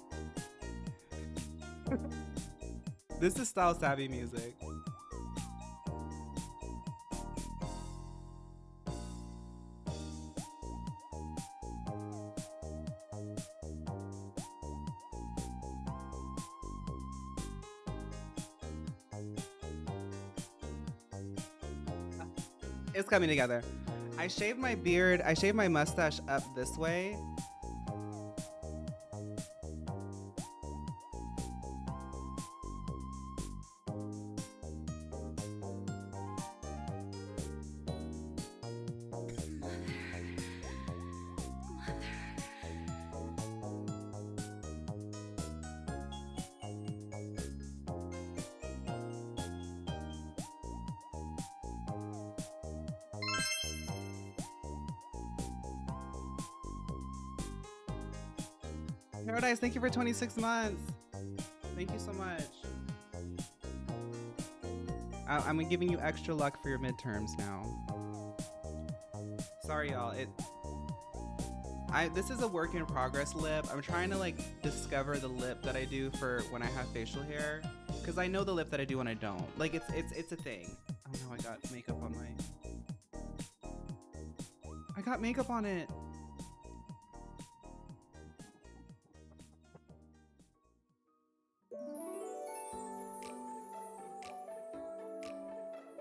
This is Style Savvy music. It's coming together. I shaved my beard, I shaved my mustache up this way. Paradise, thank you for 26 months. Thank you so much. I'm giving you extra luck for your midterms now. Sorry, y'all. This is a work in progress lip. I'm trying to like discover the lip that I do for when I have facial hair, because I know the lip that I do when I don't. Like it's a thing. Oh no, I got makeup on my. I got makeup on it.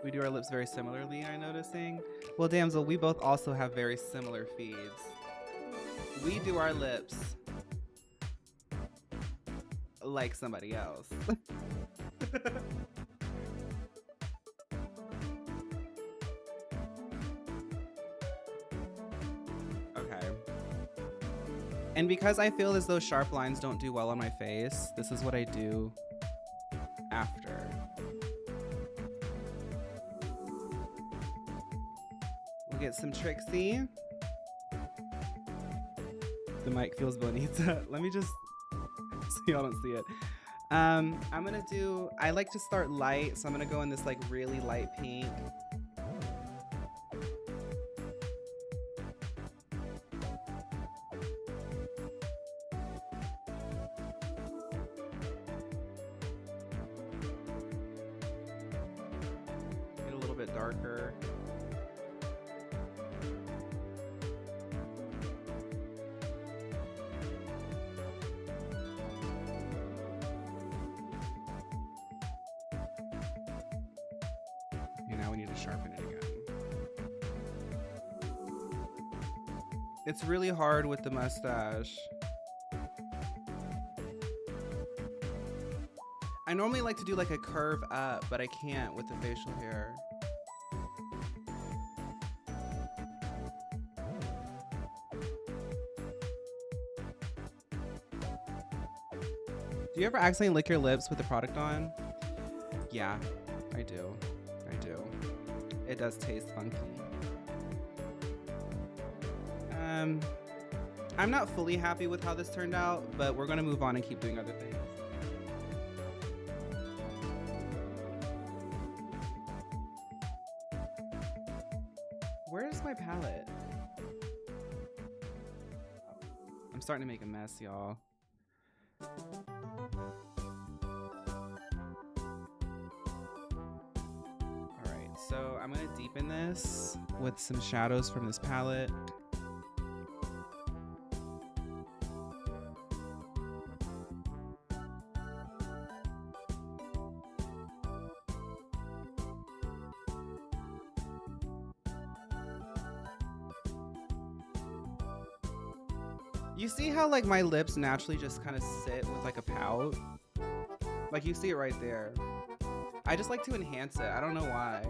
We do our lips very similarly, I'm noticing. Well, damsel, we both also have very similar feeds. We do our lips like somebody else. Okay. And because I feel as though sharp lines don't do well on my face, this is what I do after. We'll get some Trixie. The mic feels bonita. Let me just, so y'all don't see it. I'm gonna do, I like to start light, so I'm gonna go in this like really light pink. Get a little bit darker. Now we need to sharpen it again. It's really hard with the mustache. I normally like to do like a curve up, but I can't with the facial hair. Do you ever accidentally lick your lips with the product on? Yeah, I do. It does taste funky. I'm not fully happy with how this turned out, but we're gonna move on and keep doing other things. Where's my palette? I'm starting to make a mess, y'all. So I'm gonna deepen this with some shadows from this palette. You see how like my lips naturally just kind of sit with like a pout? Like you see it right there. I just like to enhance it. I don't know why.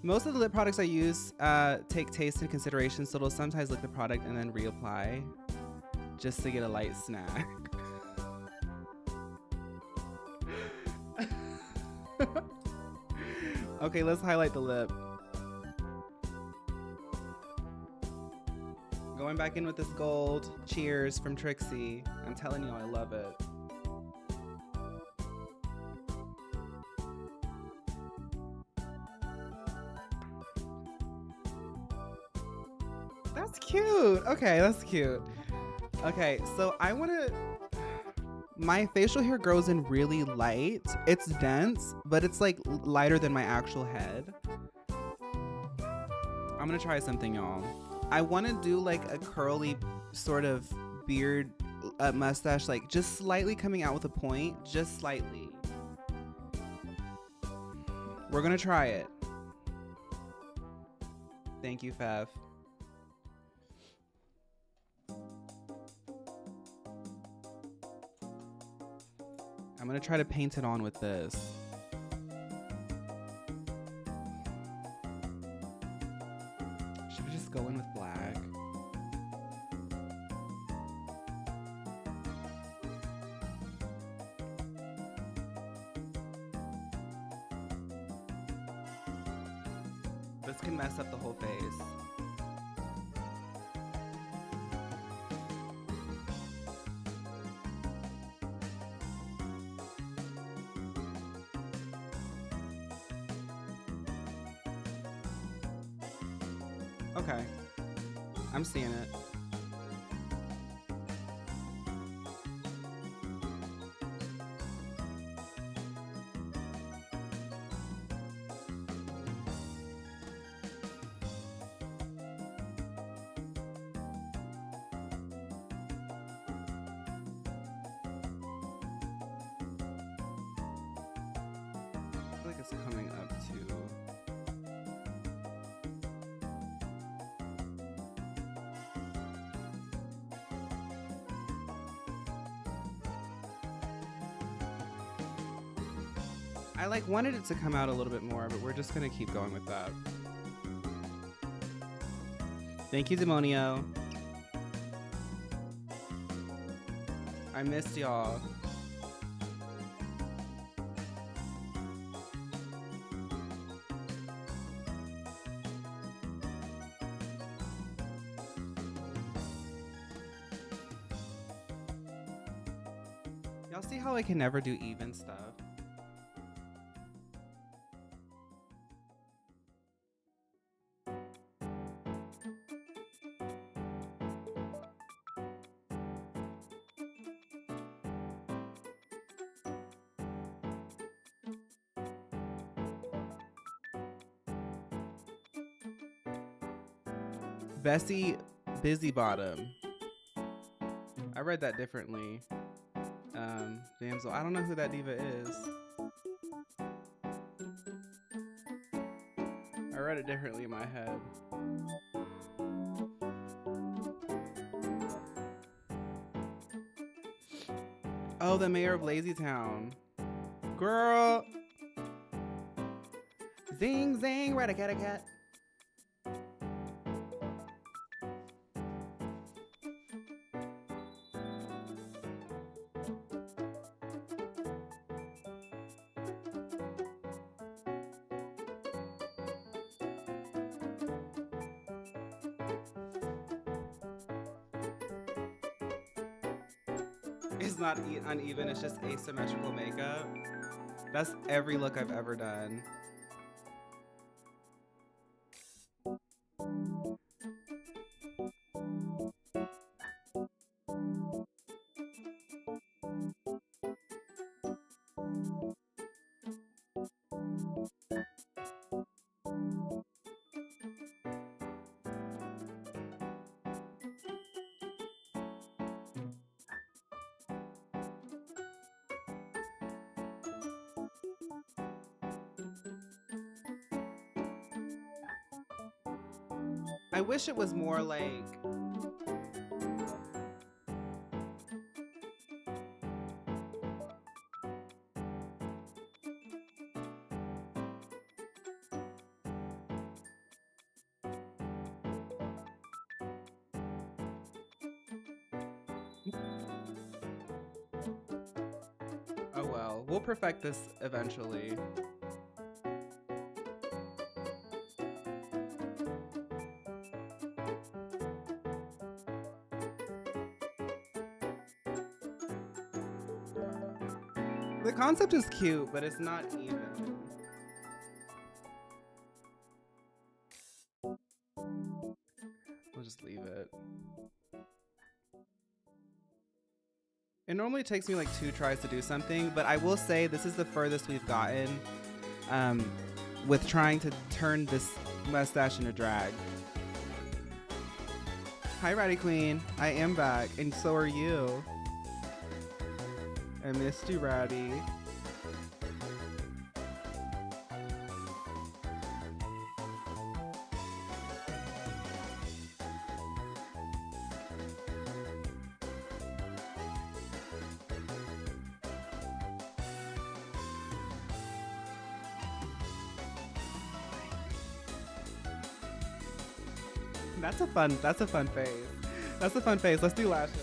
Most of the lip products I use take taste into consideration, so it'll sometimes lick the product and then reapply just to get a light snack. Okay, let's highlight the lip. Going back in with this gold. Cheers from Trixie. I'm telling you, I love it. That's cute. Okay, that's cute. Okay, so I want to... My facial hair grows in really light. It's dense, but it's like lighter than my actual head. I'm gonna try something, y'all. I want to do like a curly sort of beard mustache, like just slightly coming out with a point, just slightly. We're gonna try it. Thank you, Fev. I'm gonna try to paint it on with this. Should we just go in with black? This can mess up the whole face. Okay, I'm seeing it. I feel like it's coming up to. I like wanted it to come out a little bit more, but we're just gonna keep going with that. Thank you, Demonio. I missed y'all. Y'all see how I can never do even stuff? Bessie Busybottom. I read that differently. Damsel. I don't know who that diva is. I read it differently in my head. Oh, the mayor of Lazytown. Girl. Zing, zing, rat-a-cat-a-cat. It's not uneven, it's just asymmetrical makeup. That's every look I've ever done. I wish it was more like oh well, we'll perfect this eventually. The concept is cute, but it's not even. We'll just leave it. It normally takes me like 2 tries to do something, but I will say this is the furthest we've gotten with trying to turn this mustache into drag. Hi, Ratty Queen. I am back, and so are you. I missed you, Ratty. That's a fun phase. That's a fun phase. Let's do lashes.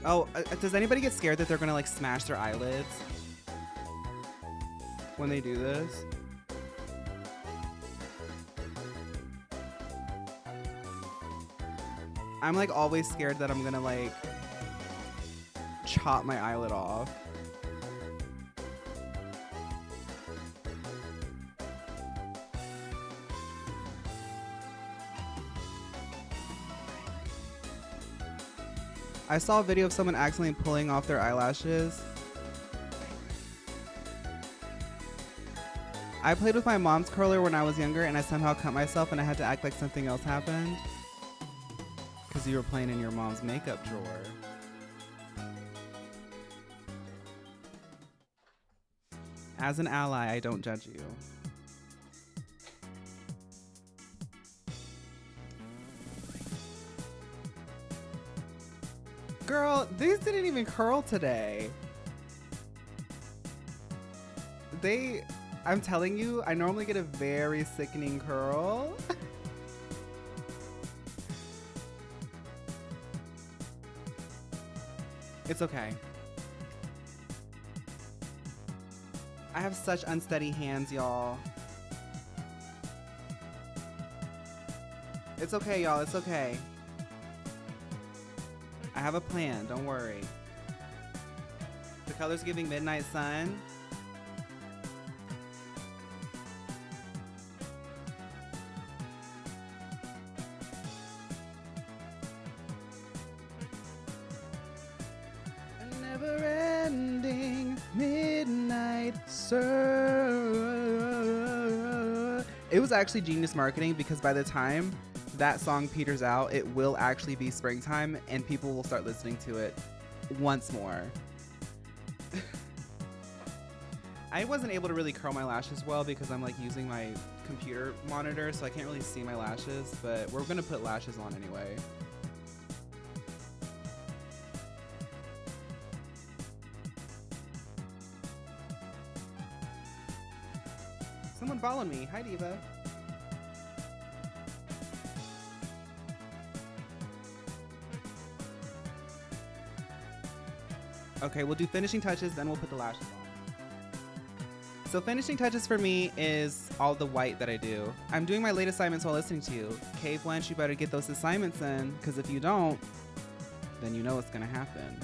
Oh, does anybody get scared that they're gonna like smash their eyelids when they do this? I'm like always scared that I'm gonna like chop my eyelid off. I saw a video of someone accidentally pulling off their eyelashes. I played with my mom's curler when I was younger and I somehow cut myself and I had to act like something else happened. Because you were playing in your mom's makeup drawer. As an ally, I don't judge you. Girl, these didn't even curl today. I'm telling you, I normally get a very sickening curl. It's okay. I have such unsteady hands, y'all. It's okay, y'all. It's okay. I have a plan. Don't worry. The color's giving midnight sun. A never-ending midnight sun. It was actually genius marketing because by the time that song peters out, it will actually be springtime and people will start listening to it once more. I wasn't able to really curl my lashes well because I'm like using my computer monitor, so I can't really see my lashes, but we're gonna put lashes on anyway. Someone followed me. Hi, Diva. Okay, we'll do finishing touches, then we'll put the lashes on. So finishing touches for me is all the white that I do. I'm doing my late assignments while listening to you. Cave Wench, you better get those assignments in, because if you don't, then you know what's gonna happen.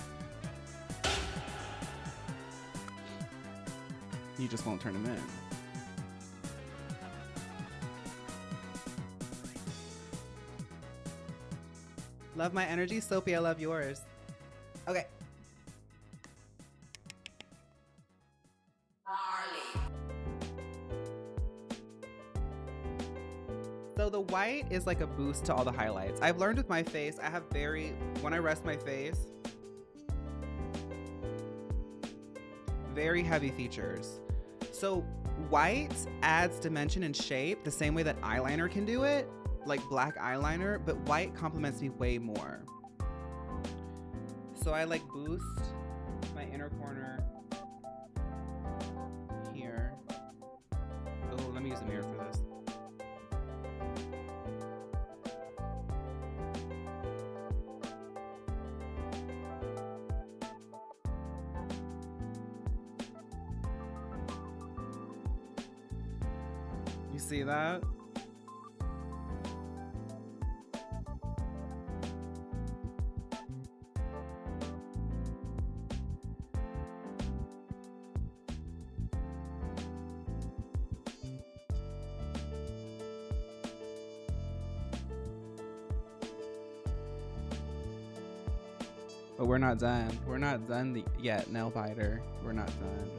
You just won't turn them in. Love my energy, Sophie, I love yours. Okay. So the white is like a boost to all the highlights. I've learned with my face, I have when I rest my face, very heavy features. So white adds dimension and shape the same way that eyeliner can do it, like black eyeliner, but white complements me way more. So I like boost my inner corner here. Oh, let me use a mirror for this. You see that? But we're not done. We're not done yet, nail biter. We're not done.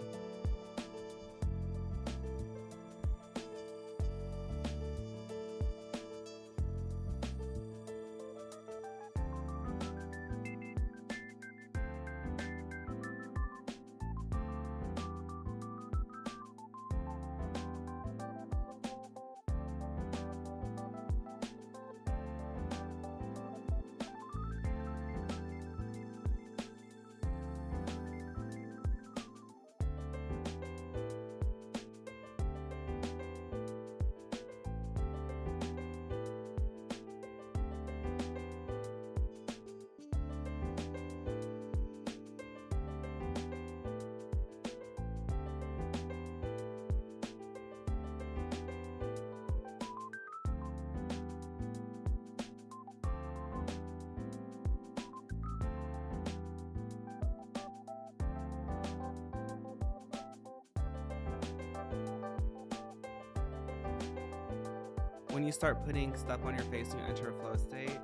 when you start putting stuff on your face and you enter a flow state.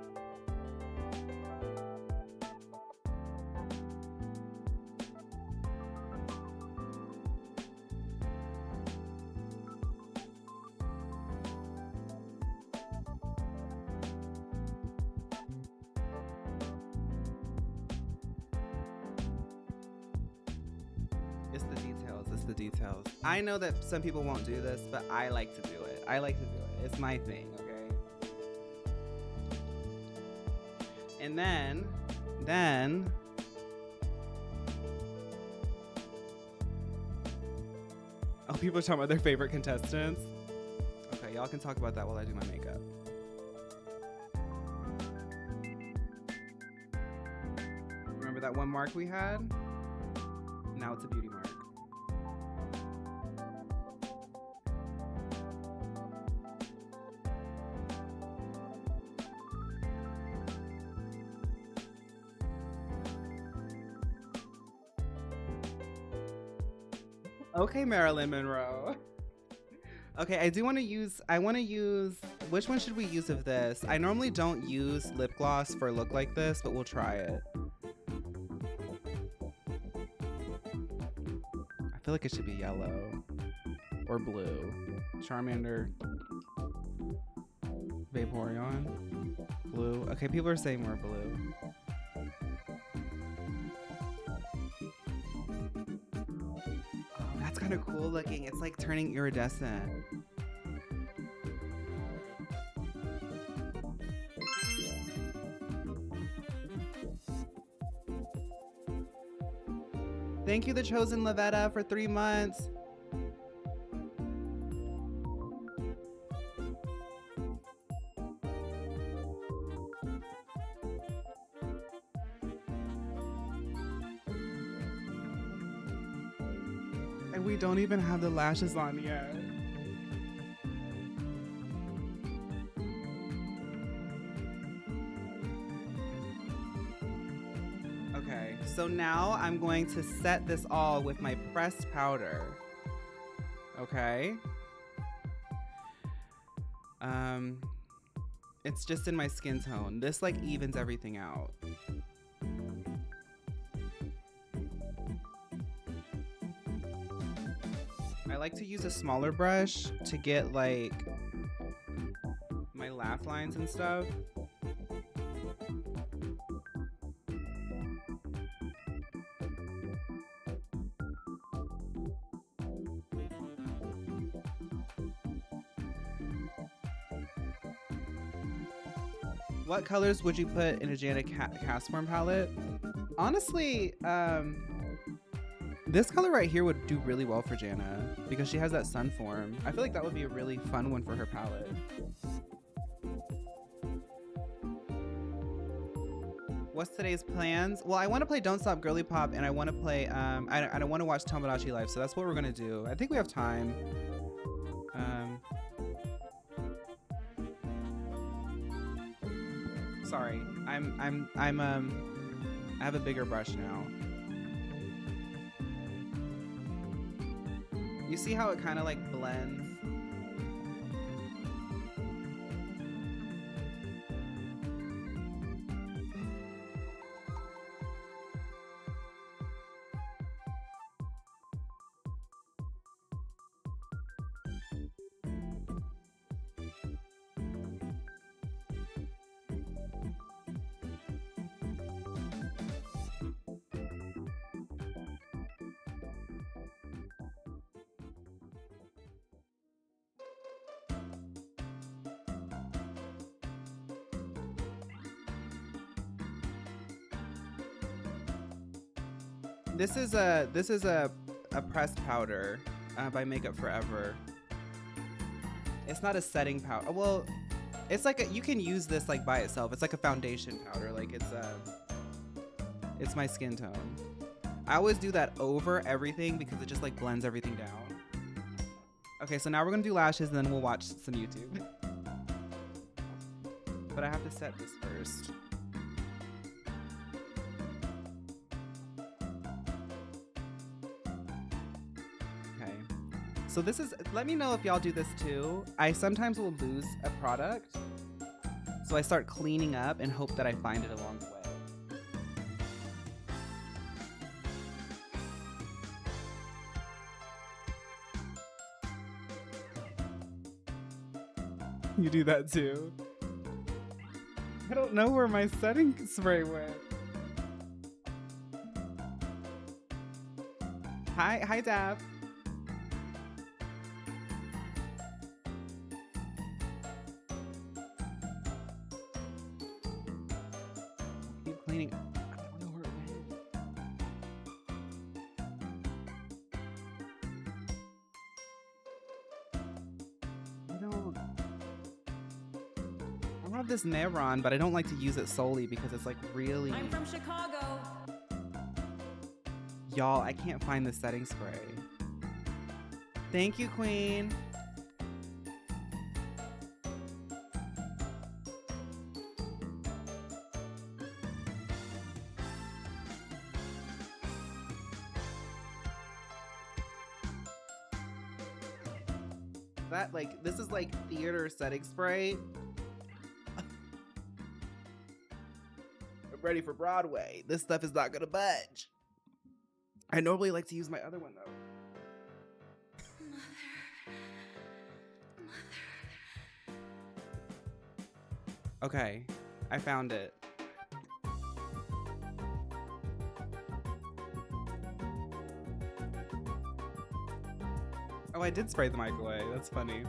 It's the details. I know that some people won't do this, but I like to do it. I like to do it. It's my thing, okay? And then oh, people are talking about their favorite contestants. Okay, y'all can talk about that while I do my makeup. Remember that one mark we had? Now it's a beauty mark. Okay, Marilyn Monroe. Okay, I want to use, which one should we use of this? I normally don't use lip gloss for a look like this, but we'll try it. I feel like it should be yellow or blue. Charmander, Vaporeon, blue. Okay, people are saying more blue. That's kind of cool looking. It's like turning iridescent. Thank you, The Chosen Lavetta, for 3 months. And we don't even have the lashes on yet. Okay, so now I'm going to set this all with my pressed powder. Okay. It's just in my skin tone. This like evens everything out. I like to use a smaller brush to get like my laugh lines and stuff. What colors would you put in a Janet Castform palette? Honestly, this color right here would do really well for Jana because she has that sun form. I feel like that would be a really fun one for her palette. What's today's plans? Well, I want to play Don't Stop Girly Pop and I want to play, I want to watch Tomodachi Life, so that's what we're going to do. I think we have time. Sorry, I have a bigger brush now. You see how it kind of like blends? This is a pressed powder by Makeup Forever. It's not a setting powder. Well, it's like you can use this like by itself. It's like a foundation powder. Like it's my skin tone. I always do that over everything because it just like blends everything down. Okay, so now we're gonna do lashes and then we'll watch some YouTube. But I have to set this first. So this is, let me know if y'all do this too. I sometimes will lose a product. So I start cleaning up and hope that I find it along the way. You do that too? I don't know where my setting spray went. Hi Dab. Keep cleaning. I don't know where it went. I love this Meron, but I don't like to use it solely because it's like really. I'm from Chicago. Y'all, I can't find the setting spray. Thank you, Queen. That, like, this is like theater setting spray. I'm ready for Broadway. This stuff is not gonna budge. I normally like to use my other one though. Okay, I found it. Oh, I did spray the mic away. That's funny.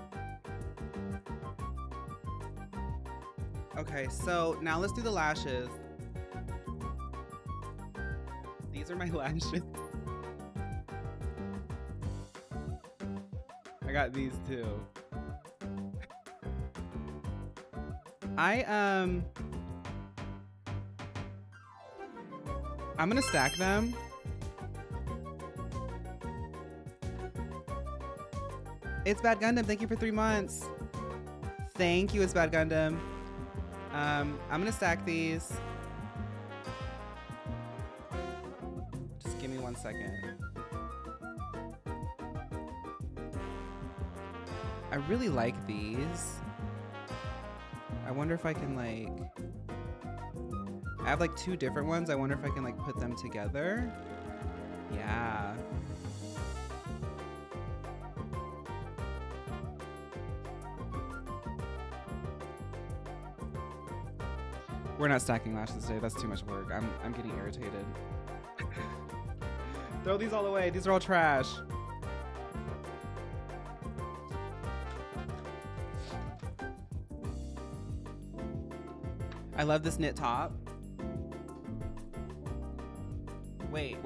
Okay, so now let's do the lashes. These are my lashes. I got these too. I'm gonna stack them. It's Bad Gundam. Thank you for 3 months. Thank you, It's Bad Gundam. I'm gonna stack these. Just give me 1 second. I really like these. I wonder if I can like, I have like 2 different ones. I wonder if I can like put them together. Yeah. We're not stacking lashes today. That's too much work. I'm getting irritated. Throw these all away. These are all trash. I love this knit top. Wait.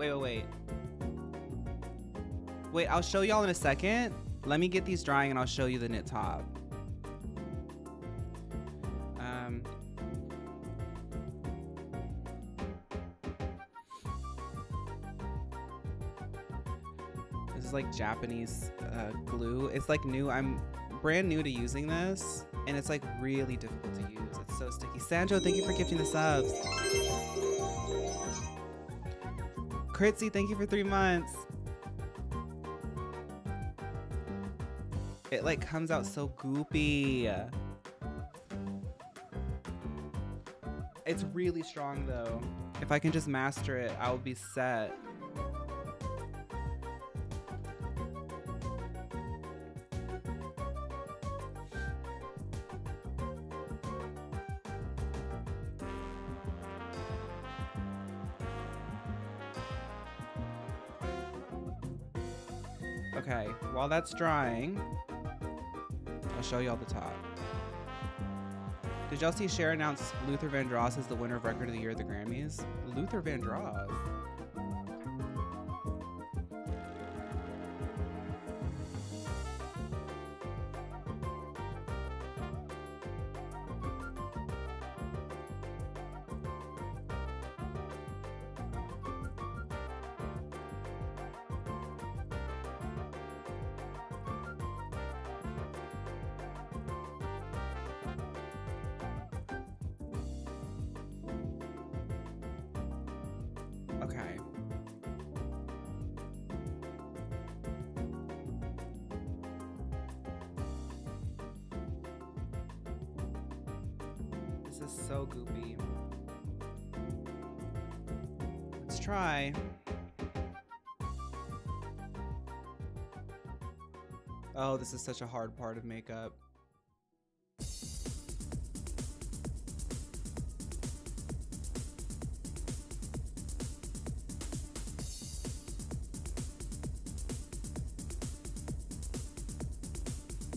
Wait, I'll show y'all in a second. Let me get these drying and I'll show you the knit top. This is like Japanese glue. It's like new. I'm brand new to using this and it's like really difficult to use. It's so sticky. Sanjo, thank you for gifting the subs. Critzy, thank you for 3 months. It like comes out so goopy. It's really strong though. If I can just master it, I will be set. Okay, while that's drying, I'll show y'all the top. Did y'all see Cher announce Luther Vandross as the winner of Record of the Year at the Grammys? Luther Vandross? Okay. is so goopy. Let's try. Oh, this is such a hard part of makeup.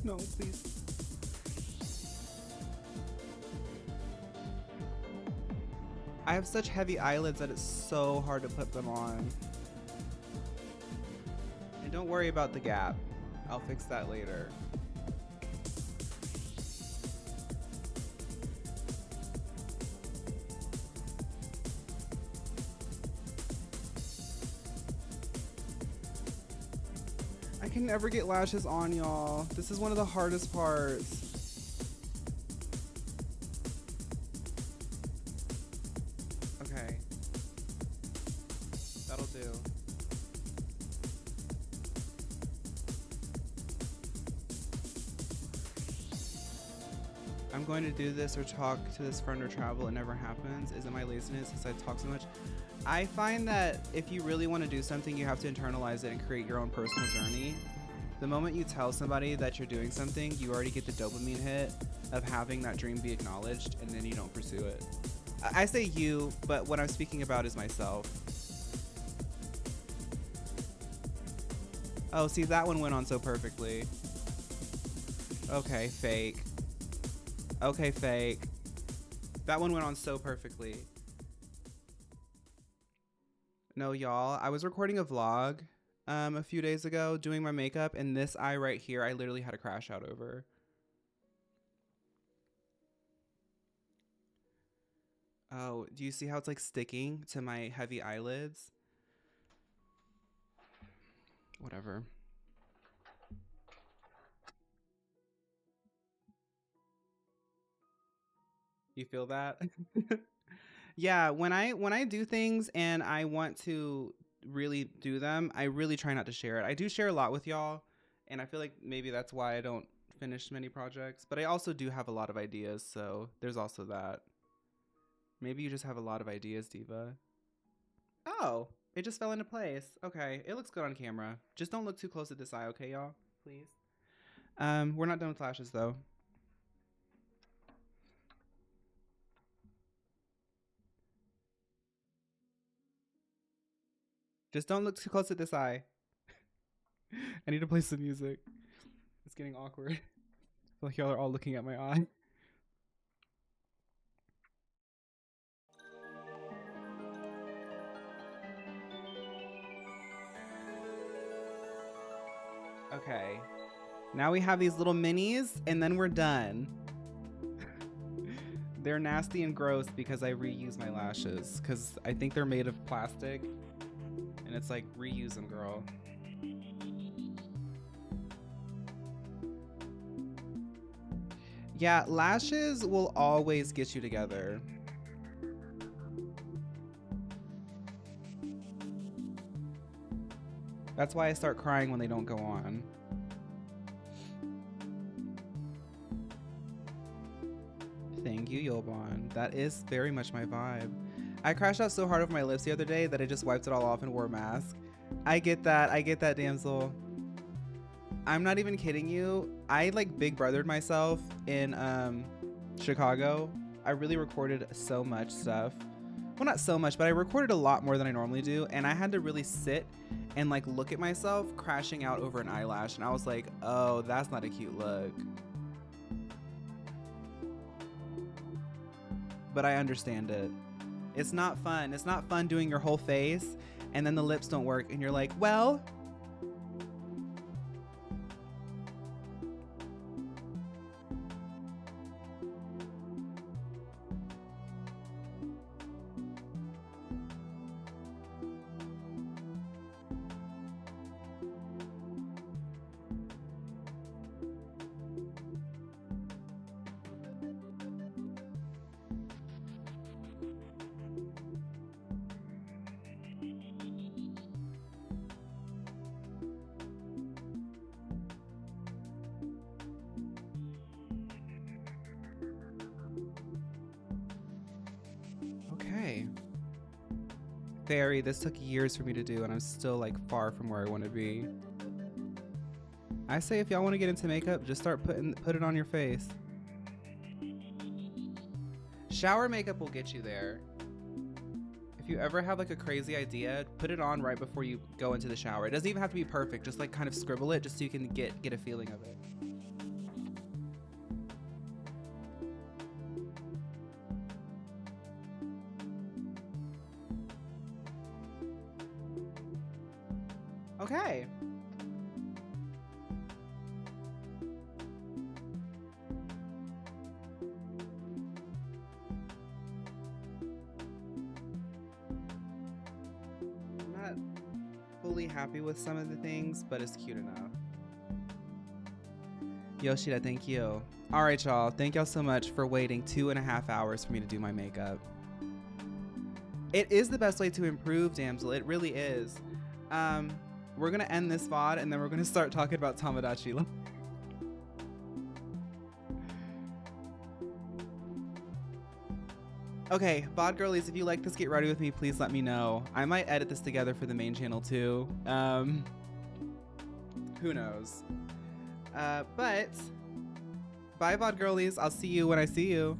No, please. I have such heavy eyelids that it's so hard to put them on. And don't worry about the gap. I'll fix that later. I can never get lashes on, y'all. This is one of the hardest parts. Okay. That'll do. I'm going to do this or talk to this friend or travel. It never happens. Is it my laziness since I talk so much? I find that if you really want to do something, you have to internalize it and create your own personal journey. The moment you tell somebody that you're doing something, you already get the dopamine hit of having that dream be acknowledged, and then you don't pursue it. I say you, but what I'm speaking about is myself. Oh, see, that one went on so perfectly. Okay, fake. Okay, fake. That one went on so perfectly. No, y'all, I was recording a vlog a few days ago doing my makeup, and this eye right here, I literally had a crash out over. Oh, do you see how it's like sticking to my heavy eyelids? Whatever. You feel that? Yeah, when I do things and I want to really do them, I really try not to share it. I do share a lot with y'all, and I feel like maybe that's why I don't finish many projects, but I also do have a lot of ideas, so there's also that. Maybe you just have a lot of ideas, Diva. Oh, it just fell into place. Okay, it looks good on camera. Just don't look too close at this eye, okay, y'all? Please. We're not done with lashes though. Just don't look too close at this eye. I need to play some music. It's getting awkward. I feel like y'all are all looking at my eye. Okay. Now we have these little minis, and then we're done. They're nasty and gross because I reuse my lashes, because I think they're made of plastic. And it's like, reuse them, girl. Yeah, lashes will always get you together. That's why I start crying when they don't go on. Thank you, Yolbon. That is very much my vibe. I crashed out so hard over my lips the other day that I just wiped it all off and wore a mask. I get that, damsel. I'm not even kidding you. I like big brothered myself in Chicago. I really recorded so much stuff. Well, not so much, but I recorded a lot more than I normally do, and I had to really sit and like look at myself crashing out over an eyelash, and I was like, oh, that's not a cute look. But I understand it. It's not fun. It's not fun doing your whole face and then the lips don't work and you're like, well. This took years for me to do, and I'm still like far from where I want to be. I say if y'all want to get into makeup, just put it on your face. Shower makeup will get you there. If you ever have like a crazy idea, put it on right before you go into the shower. It doesn't even have to be perfect. Just like kind of scribble it just so you can get a feeling of it. Okay. I'm not fully happy with some of the things, but it's cute enough. Yoshida, thank you. All right, y'all. Thank y'all so much for waiting 2.5 hours for me to do my makeup. It is the best way to improve, damsel. It really is. We're gonna end this VOD and then we're gonna start talking about Tomodachi. Okay, VOD girlies, if you like this, get ready with me. Please let me know. I might edit this together for the main channel too. Who knows? But bye, VOD girlies. I'll see you when I see you.